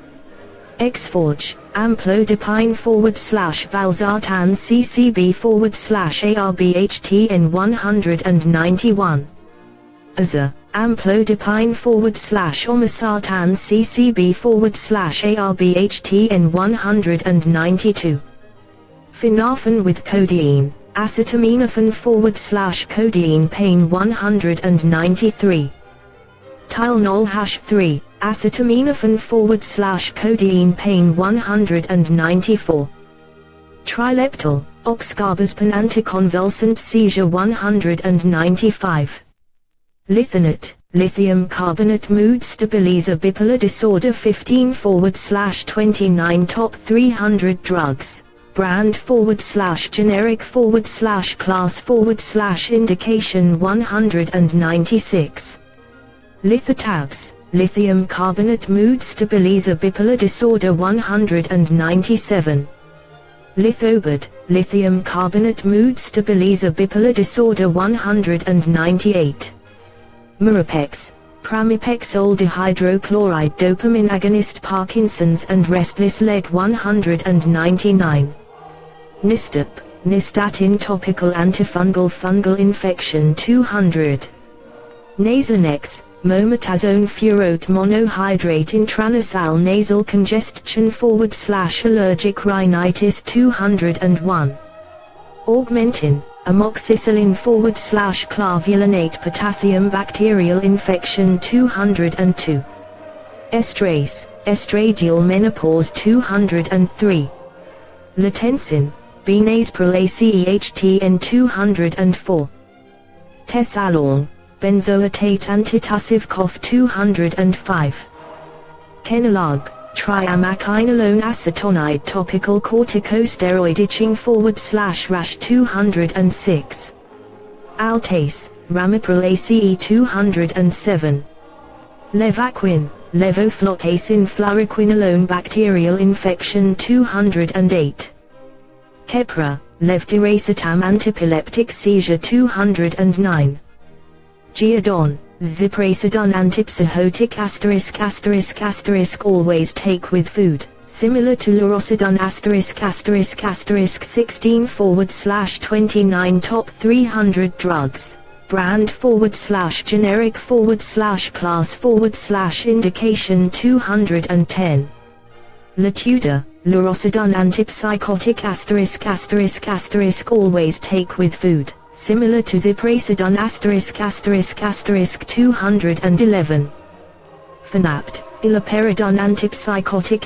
Exforge, amlodipine /valsartan CCB /ARBHTN 191. Aza, amlodipine /omasartan CCB /ARBHTN 192. Phenarphine with codeine, acetaminophen /codeine pain 193. Tylenol #3, acetaminophen /codeine pain 194. Trileptal, oxcarbazepine anticonvulsant seizure 195. Lithianate, lithium carbonate mood stabilizer bipolar disorder 15 /29 top 300 drugs, brand /generic class indication 196. Lithotabs, lithium carbonate mood stabilizer bipolar disorder 197. Lithobid, lithium carbonate mood stabilizer bipolar disorder 198. Mirapex, pramipexole dihydrochloride dopamine agonist Parkinson's and restless leg 199. Nistap, nystatin topical antifungal fungal infection 200. Nasonex, mometazone furoate monohydrate intranasal nasal congestion /allergic rhinitis 201. Augmentin, amoxicillin /clavulanate potassium bacterial infection 202. Estrase, estradiol menopause 203. Latensin, benazepril ACEHTN 204. Tesalorm, benzoatate antitussive cough 205. Kenalog, triamcinolone acetonide topical corticosteroid itching /rash 206. Altase, ramipril ACE 207. Levaquin, levofloxacin fluoroquinolone bacterial infection 208. Keppra, levetiracetam antiepileptic seizure 209. Geodon, ziprasidone antipsychotic **** always take with food, similar to lurasidone **** 16 /29 top 300 drugs, brand /generic /class /indication 210. Latuda, lurasidone antipsychotic **** always take with food, similar to ziprasidone **** 211. Fanapt, iloperidone antipsychotic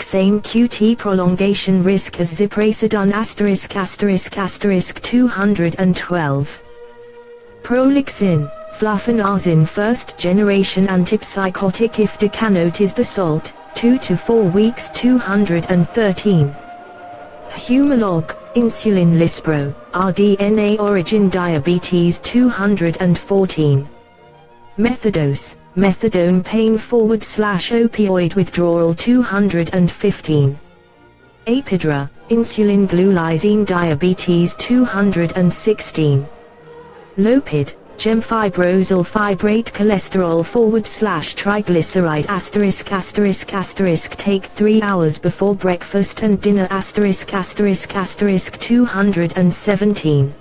**** same QT prolongation risk as ziprasidone **** 212. Prolixin, flufenazine first generation antipsychotic if decanoate is the salt, 2 to 4 weeks 213. Humalog, insulin lispro, rDNA origin diabetes 214. Methadose, methadone pain /opioid withdrawal 215. Apidra, insulin glulisine diabetes 216. Lopid, gemfibrozil fibrate cholesterol /triglyceride **** take 3 hours before breakfast and dinner **** 217.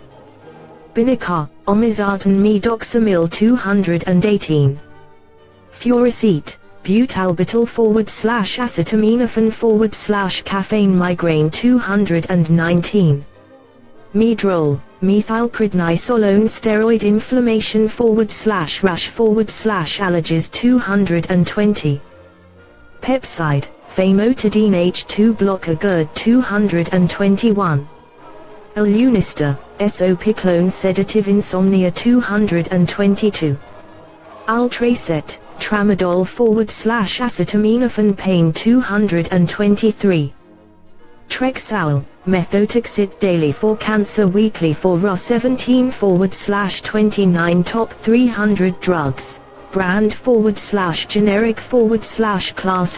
Binicar, omezartan medoxamil 218. Furacet, butalbital /acetaminophen caffeine migraine 219. Medrol, methylprednisolone steroid inflammation /rash allergies 220. Pepside, famotidine H2 blocker GERD 221. Elunister, sopiclone sedative insomnia 222. Altracet, tramadol /acetaminophen pain 223. Trexaul, methotrexate daily for cancer weekly for Ra 17 /29 top 300 drugs, brand /generic class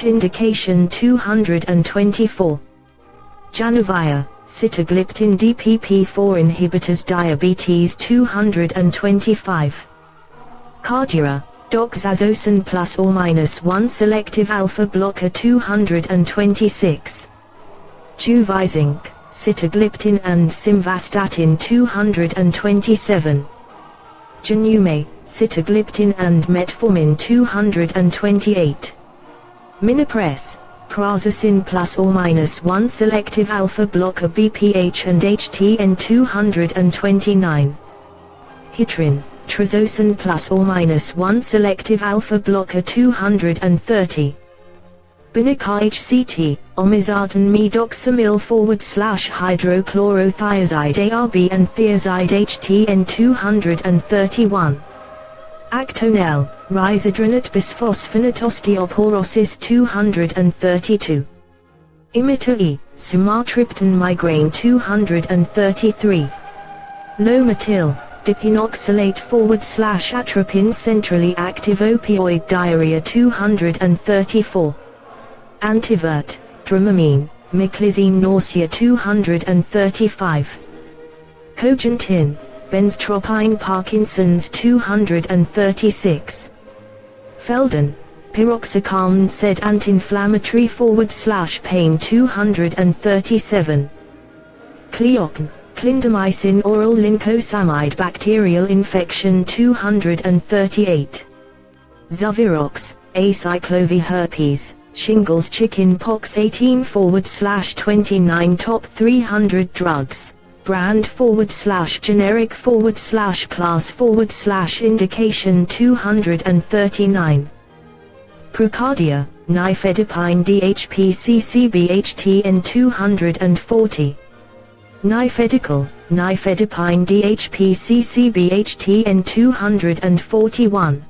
indication 224. Januvia, sitagliptin DPP4 inhibitors diabetes 225. Cardura, doxazosin ±1 selective alpha blocker 226. Juvisync, sitagliptin and simvastatin 227. Janume, sitagliptin and metformin 228. Minipress, prazosin ±1 selective alpha blocker BPH and HTN 229. Hitrin, trazocin ±1 selective alpha blocker 230. Binicar HCT, omezartan medoxamil /hydrochlorothiazide ARB and thiazide HTN 231. Actonel, risedronate bisphosphonate osteoporosis 232. Imita-E, sumatriptan migraine 233. Lomatil, dipenoxylate /atropine centrally active opioid diarrhea 234. Antivert, dramamine, meclizine nausea 235. Cogentin, benztropine Parkinson's 236. Felden, piroxicam sed anti-inflammatory /pain 237. Cleocin, clindamycin oral lincosamide bacterial infection 238. Zavirox, acyclovir herpes, shingles chicken pox 18 /29 top 300 drugs, brand /generic class indication 239. Procardia, nifedipine DHP CCBHTN 240. Nifedical, nifedipine DHPCCBHTN 241.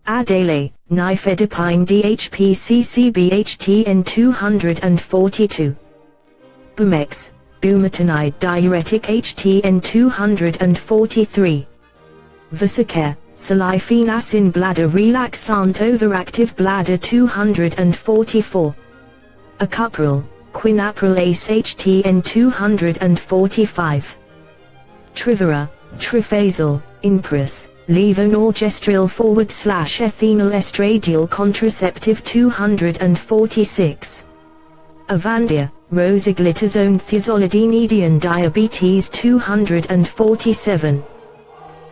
Adele, nifedipine DHPCCBHTN 242. Bumex, bumetanide diuretic HTN 243. Vasicare, sulfenacin bladder relaxant overactive bladder 244. Acupril, quinapril-ace HTN 245. Trivara, trifazole, Impris, levonorgestrel /ethinyl estradiol contraceptive 246. Avandia, rosiglitazone thiazolidinedione diabetes 247.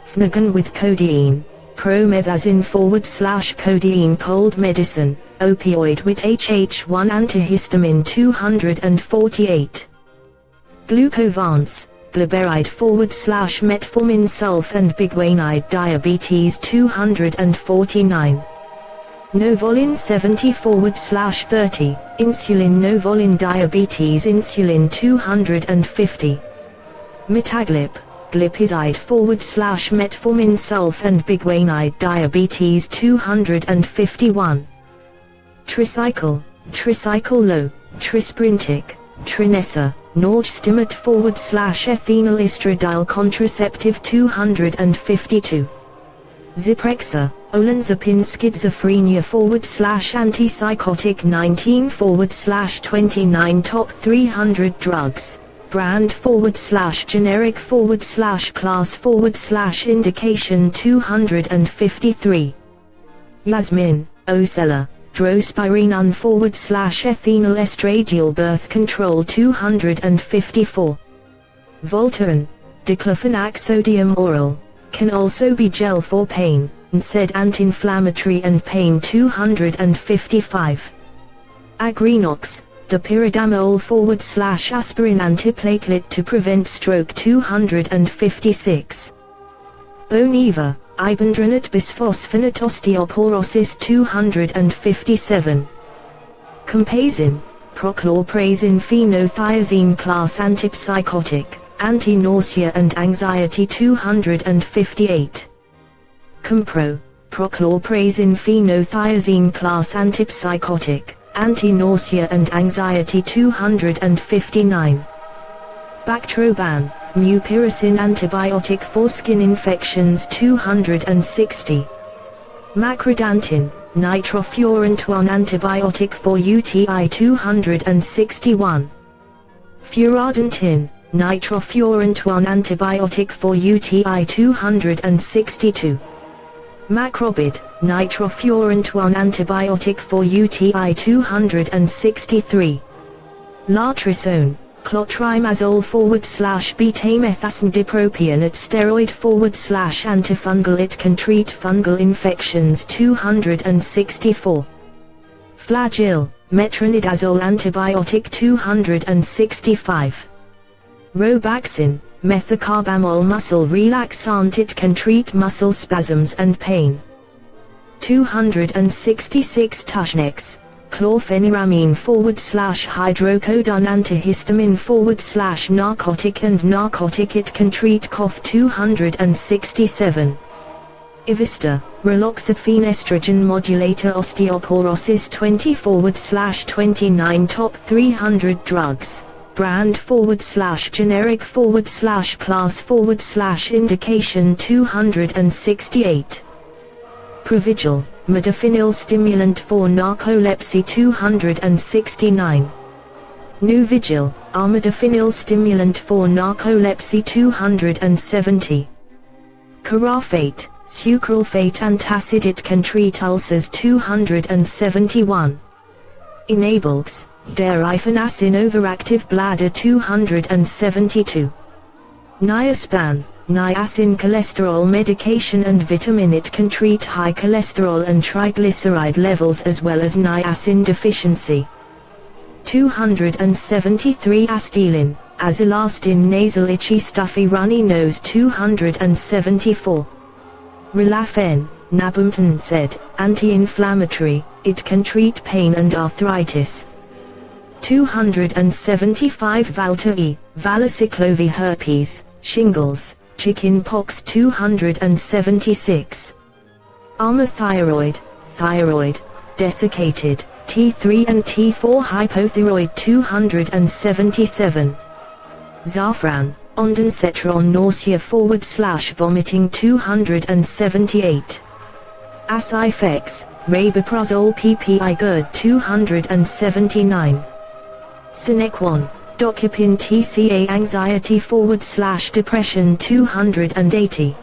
Fnagan with codeine, promethazine /codeine cold medicine, opioid with HH1 antihistamine 248. Glucovance, glyburide /metformin sulf and biguanide diabetes 249. Novolin 70 /30, insulin Novolin diabetes insulin 250. Mitaglip, glipizide /metformin sulf and biguanide diabetes 251. Tricycle, tricycle low, trisprintic, Trinessa, Norgestimate /ethinyl estradiol contraceptive 252. Zyprexa, olanzapine schizophrenia /antipsychotic 19 /29 top 300 drugs, brand /generic class indication 253. Yasmin, Ocella, drospirenone /ethinyl estradiol birth control 254. Voltaren, diclofenac sodium oral, can also be gel for pain, NSAID anti-inflammatory and pain 255. Agrinox, dipyridamole /aspirin antiplatelet to prevent stroke 256. Boniva, ibandronate bisphosphonate osteoporosis 257. Compazine, prochlorperazine phenothiazine class antipsychotic, anti-nausea and anxiety 258. Compro, prochlorperazine phenothiazine class antipsychotic, anti-nausea and anxiety 259. Bactroban, mupirocin antibiotic for skin infections 260. Macrodantin, nitrofurantoin antibiotic for UTI 261. Furodentin, nitrofurantoin antibiotic for UTI 262. Macrobid, nitrofurantoin antibiotic for UTI 263. Latrisone, clotrimazole /betamethasendipropion steroid /antifungal. It can treat fungal infections 264. Flagyl, metronidazole antibiotic 265. Robaxin, methocarbamol muscle relaxant. It can treat muscle spasms and pain. 266 Tushnex, chlorpheniramine /hydrocodone antihistamine /narcotic and narcotic. It can treat cough 267. Ivista, raloxifene estrogen modulator osteoporosis 20 /29 top 300 drugs, brand /generic class indication 268. Provigil, modafinil stimulant for narcolepsy 269. Nuvigil, armodafinil stimulant for narcolepsy 270. Carafate, sucralfate antacid. It can treat ulcers 271. Enables, derifenacin overactive bladder 272. Niaspan, niacin cholesterol medication and vitamin. It can treat high cholesterol and triglyceride levels as well as niacin deficiency. 273 Astelin, azilastin nasal itchy stuffy runny nose 274. Relafen, nabumtan said, anti-inflammatory. It can treat pain and arthritis. 275 Valtteri, Valacyclovir herpes, shingles, chickenpox 276. Thyroid, desiccated, T3 and T4 hypothyroid 277. Zafran, ondansetron nausea / vomiting 278. Acifex, rabeprazole PPI GERD 279. Sinequan, docupin TCA anxiety / depression 280.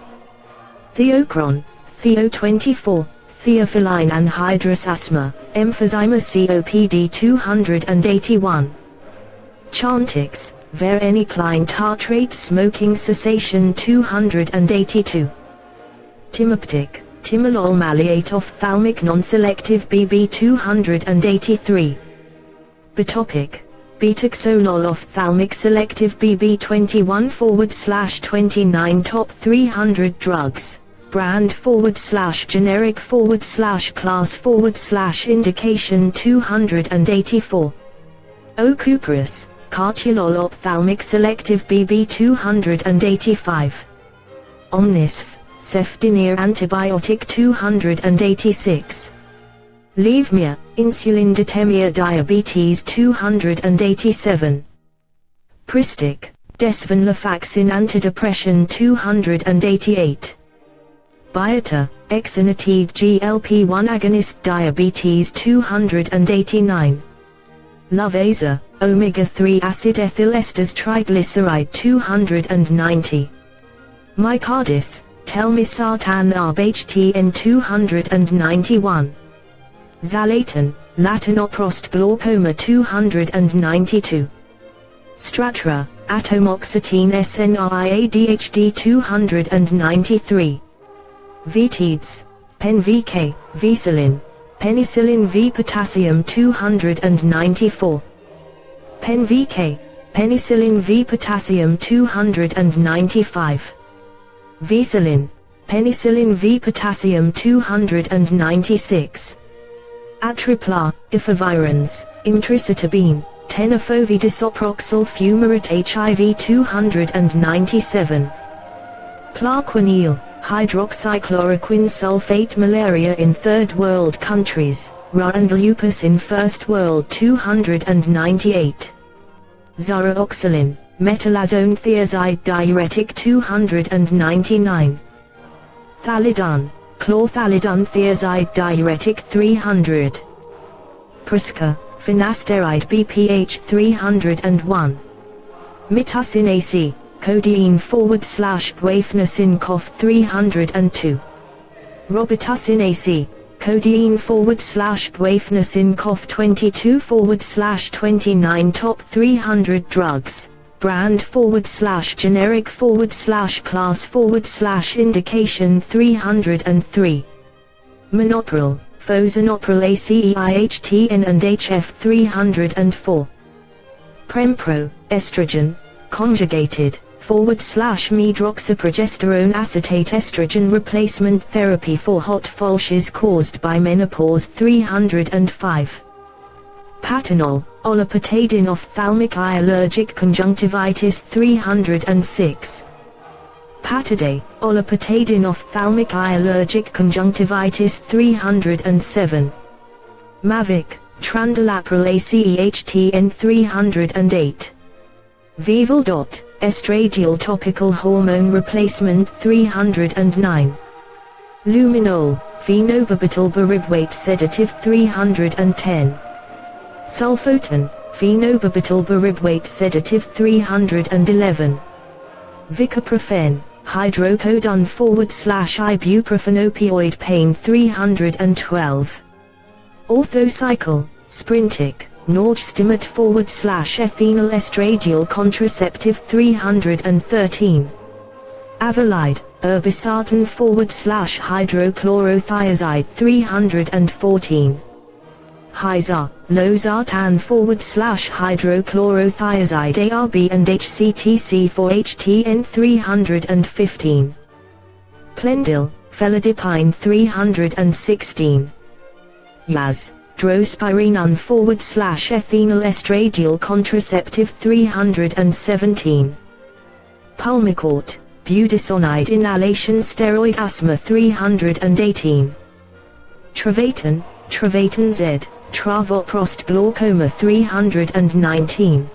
Theocron, Theo24, theophylline anhydrous asthma, emphysema COPD 281. Chantix, varenicline tartrate smoking cessation 282. Timoptic, timolol maleate ophthalmic non-selective BB 283. Betopic, betaxolol ophthalmic selective BB 21 / 29 top 300 drugs. Brand / generic / class / indication 284. Ocuprus, cartilol ophthalmic selective BB 285. Omnisf, cefdinir antibiotic 286. Levemir, insulin detemir diabetes 287. Pristic, desvenlafaxine antidepressant 288. Biota, exenatide GLP-1 agonist diabetes 289. Lovasa, omega-3 acid ethyl esters triglyceride 290. Mycardis, telmisartan ARB-HTN 291. Zalatan, latanoprost glaucoma 292. Stratra, atomoxetine SNRI-ADHD 293. Vtids, Pen-VK, Veselin, penicillin V potassium 294. Pen-VK, penicillin V potassium 295. Veselin, penicillin V potassium 296. Atripla, efavirenz, imtricitabine, tenofovir disoproxil fumarate HIV 297. Plaquenil, hydroxychloroquine sulfate malaria in third world countries, RA and lupus in first world 298. Zaraoxolin, metalazone thiazide diuretic 299. Thalidan, chlorthalidone thiazide diuretic 300. Prisca, finasteride BPH 301. Mitacin AC, codeine / guaifenesin cough 302. Robitussin AC, codeine / guaifenesin cough 22 / 29 top 300 drugs. Brand / generic / class / indication 303. Minopril, Fosinopril ACEIHTN and HF 304. Prempro, estrogen, conjugated, / medroxyprogesterone acetate estrogen replacement therapy for hot flushes caused by menopause 305. Patanol, olopatadine ophthalmic eye allergic conjunctivitis 306. Pataday, olopatadine ophthalmic eye allergic conjunctivitis 307. Mavic, trandelapril ACEHTN 308. Vivaldot, estradiol topical hormone replacement 309. Luminol, phenobarbital beribwate sedative 310. Sulfoten, phenobarbital beribwate sedative 311. Vicaprofen, hydrocodone / ibuprofen opioid pain 312. Orthocycle, Sprintic, Norgestimate / ethinyl estradiol contraceptive 313. Avalide, irbesartan / hydrochlorothiazide 314. Hyzar, losartan / hydrochlorothiazide ARB and HCTC for HTN 315. Plendil, felidipine 316. Yaz, drospirenone /ethinyl estradiol contraceptive 317. Pulmicort, budesonide inhalation steroid asthma 318. Travatan Z, travoprost glaucoma 319.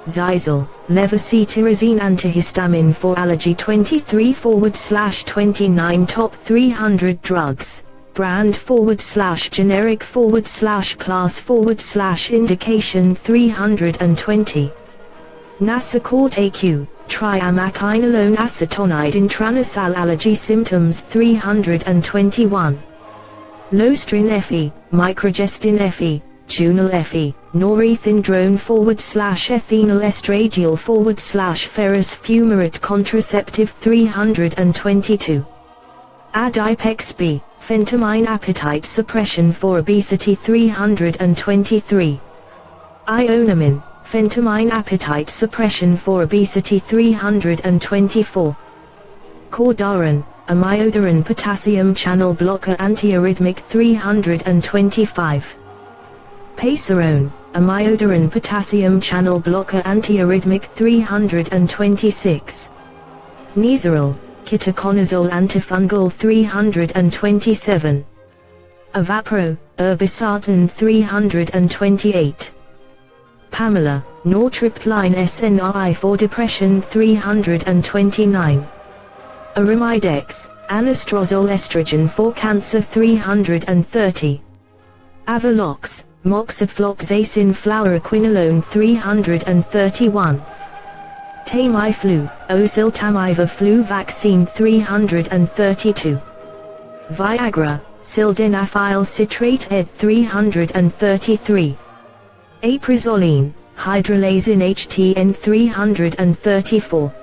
Xyzal, levetiracetam antihistamine for allergy 23/29 top 300 drugs, brand /generic /class /indication 320. Nasacort AQ, triamcinolone acetonide intranasal allergy symptoms 321. Lostrin FE, microgestin FE, Tunal FE, norethindrone /ethinyl estradiol /ferrous fumarate contraceptive 322. Adipex B, phentermine appetite suppression for obesity 323. Ionamin, phentermine appetite suppression for obesity 324. Cordarin, amiodarone potassium channel blocker antiarrhythmic 325. Pacerone, amiodarone potassium channel blocker antiarrhythmic 326. Nizoral, ketoconazole antifungal 327. Avapro, irbesartan 328. Pamela, nortriptyline SNRI for depression 329. Arimidex, anastrozole estrogen for cancer 330. Avalox, moxifloxacin fluoroquinolone 331. Tamiflu, oseltamivir flu vaccine 332. Viagra, sildenafil citrate ed 333. Aprizoline, hydralazine HTN 334.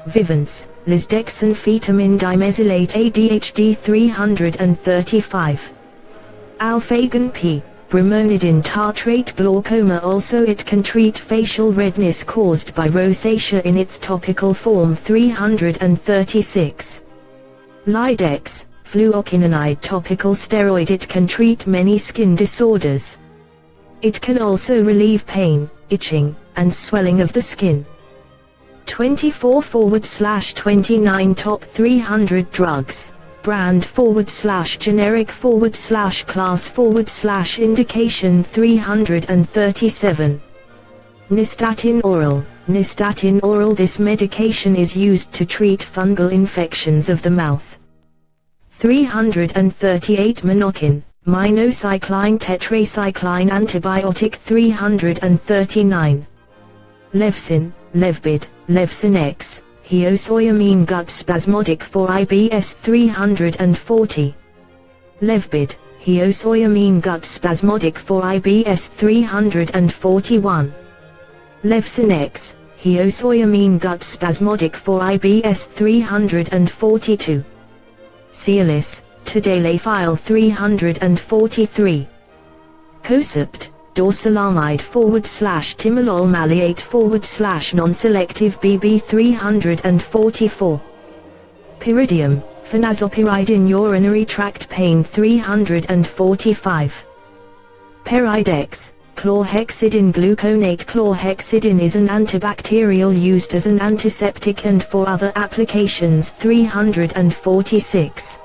Vivance, lisdexamfetamine dimesylate ADHD 335. Alphagon P, brimonidine tartrate glaucoma. Also it can treat facial redness caused by rosacea in its topical form 336. Lidex, fluoquinonide topical steroid. It can treat many skin disorders. It can also relieve pain, itching, and swelling of the skin. 24/29 top 300 drugs, brand /generic /class /indication 337. Nystatin oral. Nystatin oral. This medication is used to treat fungal infections of the mouth. 338 Minokin, minocycline tetracycline antibiotic 339. Levsin, Levbid, Levsinex, Hyosoyamine gut spasmodic for IBS 340. Levbid, Hyosoyamine gut spasmodic for IBS 341. Levsinex, Hyosoyamine gut spasmodic for IBS 342. Cialis, tadalafil 343. Cosept, dorsalamide /timolol maleate /non-selective BB 344. Pyridium, phenazopyridine urinary tract pain 345. Peridex, chlorhexidine gluconate. Chlorhexidine is an antibacterial used as an antiseptic and for other applications 346.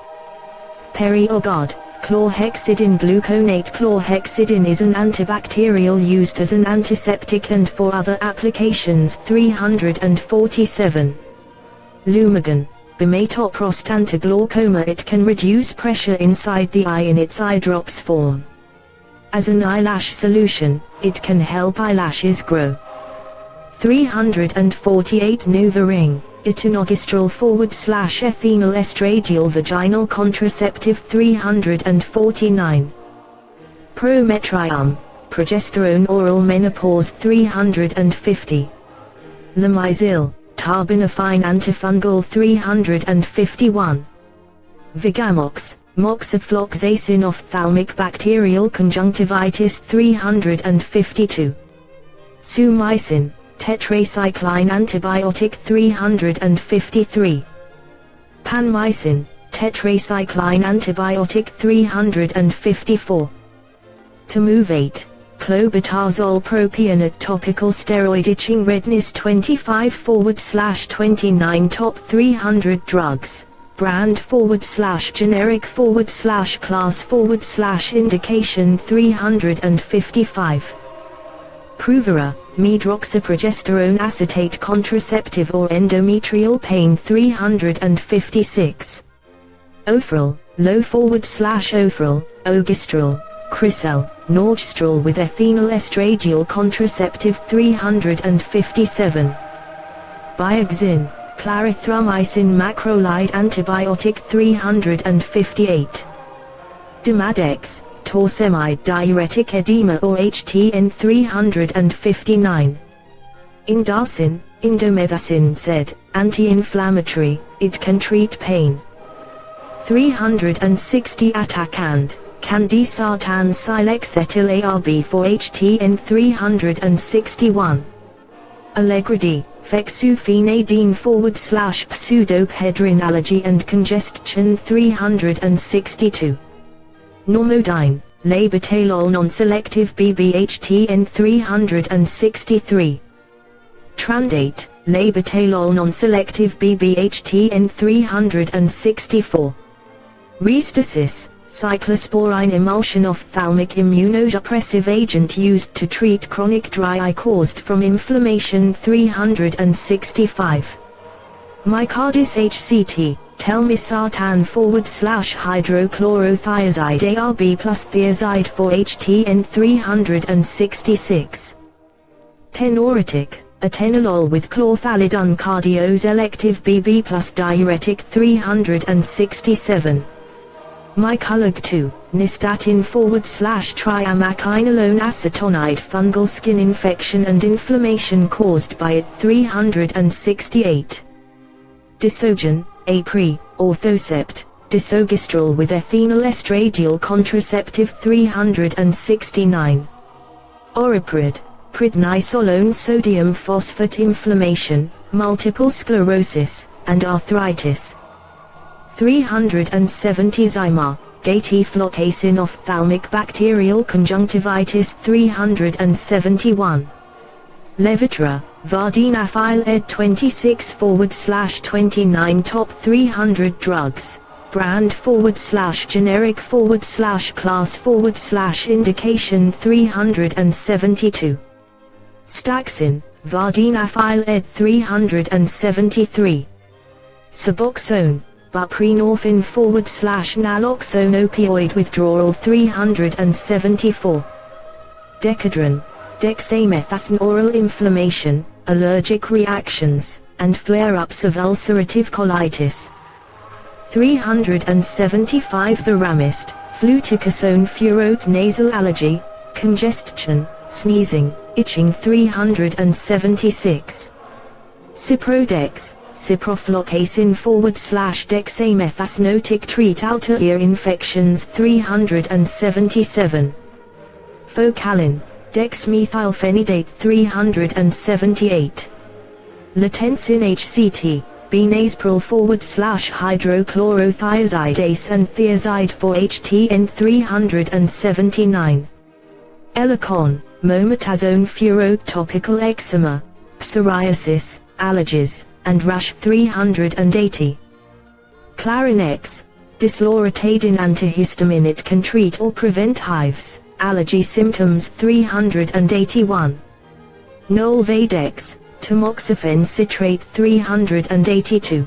Periogod, chlorhexidine gluconate. Chlorhexidine is an antibacterial used as an antiseptic and for other applications 347. Lumagan, bimatoprost antiglaucoma. It can reduce pressure inside the eye in its eye drops form. As an eyelash solution, it can help eyelashes grow. 348 NuvaRing, etonogestrel /ethinyl estradiol vaginal contraceptive 349. Prometrium, progesterone oral menopause 350. Lamizil, terbinafine antifungal 351. Vigamox, moxifloxacin ophthalmic bacterial conjunctivitis 352. Sumicin, tetracycline antibiotic 353. Panmicin, tetracycline antibiotic 354. Tamovate, clobetasol propionate topical steroid itching redness 25/29 top 300 drugs, brand /generic /class /indication 355. Provera, medroxyprogesterone acetate contraceptive or endometrial pain 356. Ofril, low/Ofril, Ogistrel, Crisel, Norgestrel with ethinyl estradiol contraceptive 357. Bioxin, clarithromycin macrolide antibiotic 358. Dimadex, torsemide diuretic edema or HTN 359. Indocin, indomethacin said, anti-inflammatory, it can treat pain. 360 Atacand, candesartan silex-ethyl ARB for HTN 361. Allegrity, fexufenadine /pseudopedrin allergy and congestion 362. Normodine, labetalol non-selective BBHTN 363. Trandate, labetalol non-selective BBHTN 364. Restasis, cyclosporine emulsion ophthalmic immunosuppressive agent used to treat chronic dry eye caused from inflammation 365. Mycardis HCT, telmisartan /hydrochlorothiazide ARB plus thiazide for HTN 366. Tenoritic, atenolol with chlorthalidone cardioselective BB plus diuretic 367. Mycolog 2, nystatin /triamcinolone acetonide fungal skin infection and inflammation caused by it 368. Disogen, Apri, Orthocept, disogistrel with ethinyl estradiol contraceptive 369. Oriprid, prednisolone sodium phosphate inflammation, multiple sclerosis, and arthritis. 370 Zyma, gatiflocasin ophthalmic bacterial conjunctivitis 371. Levitra, vardenafil ed 26/29 top 300 drugs, brand /generic /class /indication 372. Staxin, vardenafil ed 373. Suboxone, buprenorphine /naloxone opioid withdrawal 374. Decadron, dexamethasone oral inflammation, allergic reactions, and flare-ups of ulcerative colitis. 375 Veramist, fluticasone furoate nasal allergy, congestion, sneezing, itching 376. Ciprodex, ciprofloxacin /dexamethasone treat outer ear infections 377. Focalin, dexmethylphenidate 378. Latensin HCT, benazepril /hydrochlorothiazide and thiazide for HTN 379. Elicon, mometazone furoate topical eczema, psoriasis, allergies, and rash 380. Clarinex, disloratadine antihistamine it can treat or prevent hives, allergy symptoms 381. Nolvadex, tamoxifen citrate 382.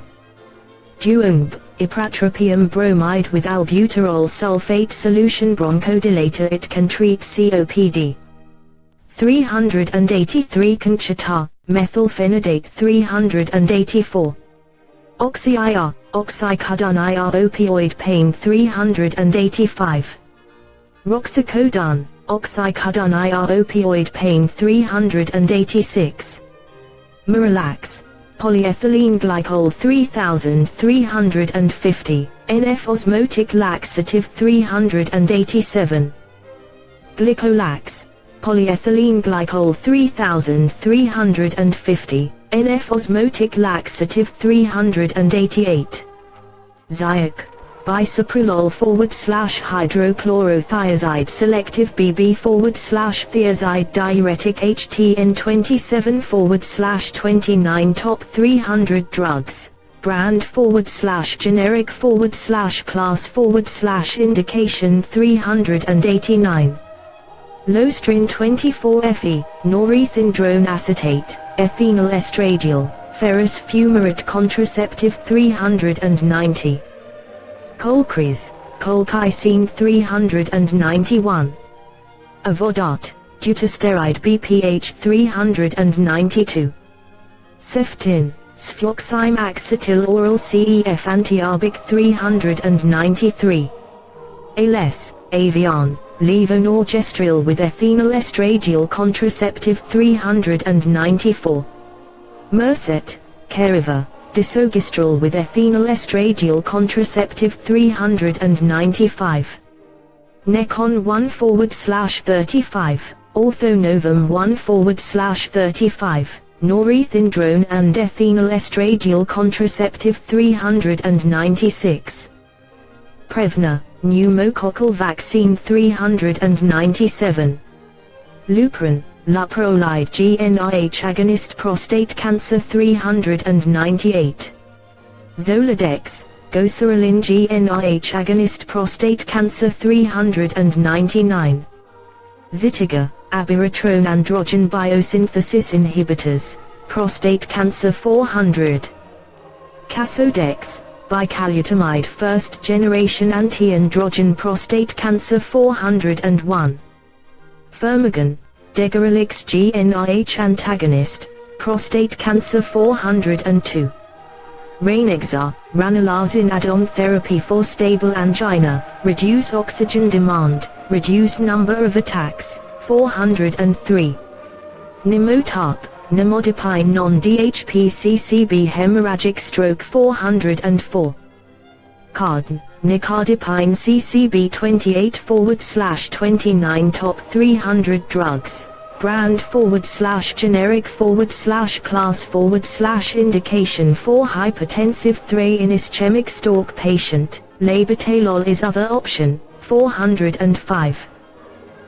Duomb, ipratropium bromide with albuterol sulfate solution bronchodilator it can treat COPD. 383 Conchata, methylphenidate 384. Oxy-IR, oxycodone IR opioid pain 385. Roxicodone, oxycodone IR opioid pain 386. Miralax, polyethylene glycol 3350, NF osmotic laxative 387. Glycolax, polyethylene glycol 3350, NF osmotic laxative 388. Zyac, bisoprolol /hydrochlorothiazide selective BB /thiazide diuretic HTN27 /29 top 300 drugs, brand /generic class /indication 389. Lostrin 24-FE, norethindrone acetate, ethinyl estradiol, ferrous fumarate contraceptive 390. Colchris, colchicine 391. Avodart, dutasteride BPH 392. Ceftin, sphloxime oral CEF antiarbic 393. Ales, Avion, levonorgestrel with ethinyl estradiol contraceptive 394. Mercet, Keriva, disogestrel with ethinyl estradiol contraceptive 395. Necon 1/35, Orthonovum 1/35, norethindrone and ethinyl estradiol contraceptive 396. Prevnar, pneumococcal vaccine 397. Lupron, Luprolide GnRH agonist prostate cancer 398. Zoladex, Goserelin GnRH agonist prostate cancer 399. Zitiga, abiraterone androgen biosynthesis inhibitors, prostate cancer 400. Casodex, bicalutamide first generation anti-androgen prostate cancer 401. Firmagon, Degarelix GnRH antagonist, prostate cancer 402. Rainexar, ranelazine add-on therapy for stable angina, reduce oxygen demand, reduce number of attacks, 403. Nimotarp, nimodipine non-DHPCCB hemorrhagic stroke 404. Cardin, nicardipine CCB 28/29 top 300 drugs, brand /generic class /indication for hypertensive 3 ischemic stroke patient, labetalol is other option, 405.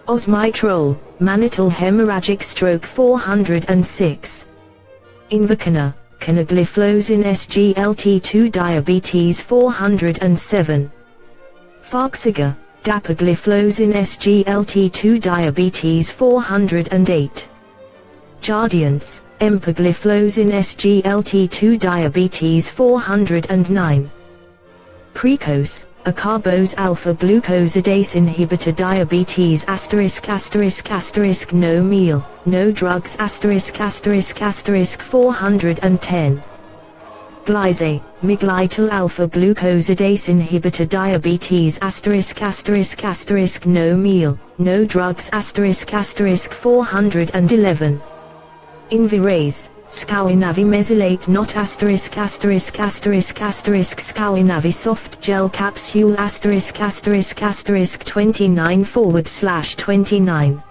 Osmitrol, mannitol hemorrhagic stroke 406. Invokana, canagliflozin SGLT2 diabetes 407. Farxiga, dapagliflozin SGLT2 diabetes 408. Jardiance, empagliflozin SGLT2 diabetes 409. Precose, acarbose alpha glucosidase inhibitor diabetes *** no meal, no drugs *** 410. Glyze, miglytal alpha glucosidase inhibitor diabetes *** no meal, no drugs *** 411. Invirase, Scowinavimesylate not *** Scowinavi soft gel capsule *** 29/29.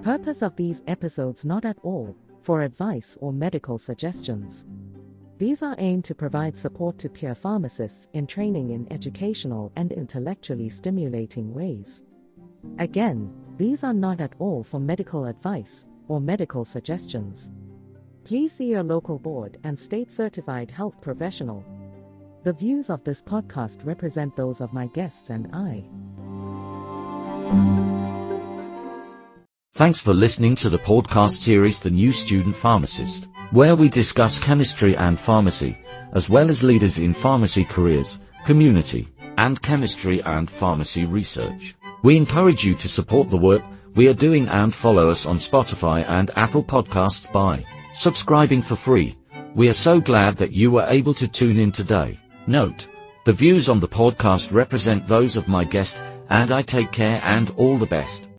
Purpose of these episodes not at all for advice or medical suggestions. These are aimed to provide support to peer pharmacists in training in educational and intellectually stimulating ways. Again, these are not at all for medical advice or medical suggestions. Please see your local board and state-certified health professional. The views of this podcast represent those of my guests and I. Thanks for listening to the podcast series The New Student Pharmacist, where we discuss chemistry and pharmacy, as well as leaders in pharmacy careers, community, and chemistry and pharmacy research. We encourage you to support the work we are doing and follow us on Spotify and Apple Podcasts by subscribing for free. We are so glad that you were able to tune in today. Note, the views on the podcast represent those of my guest, and I take care and all the best.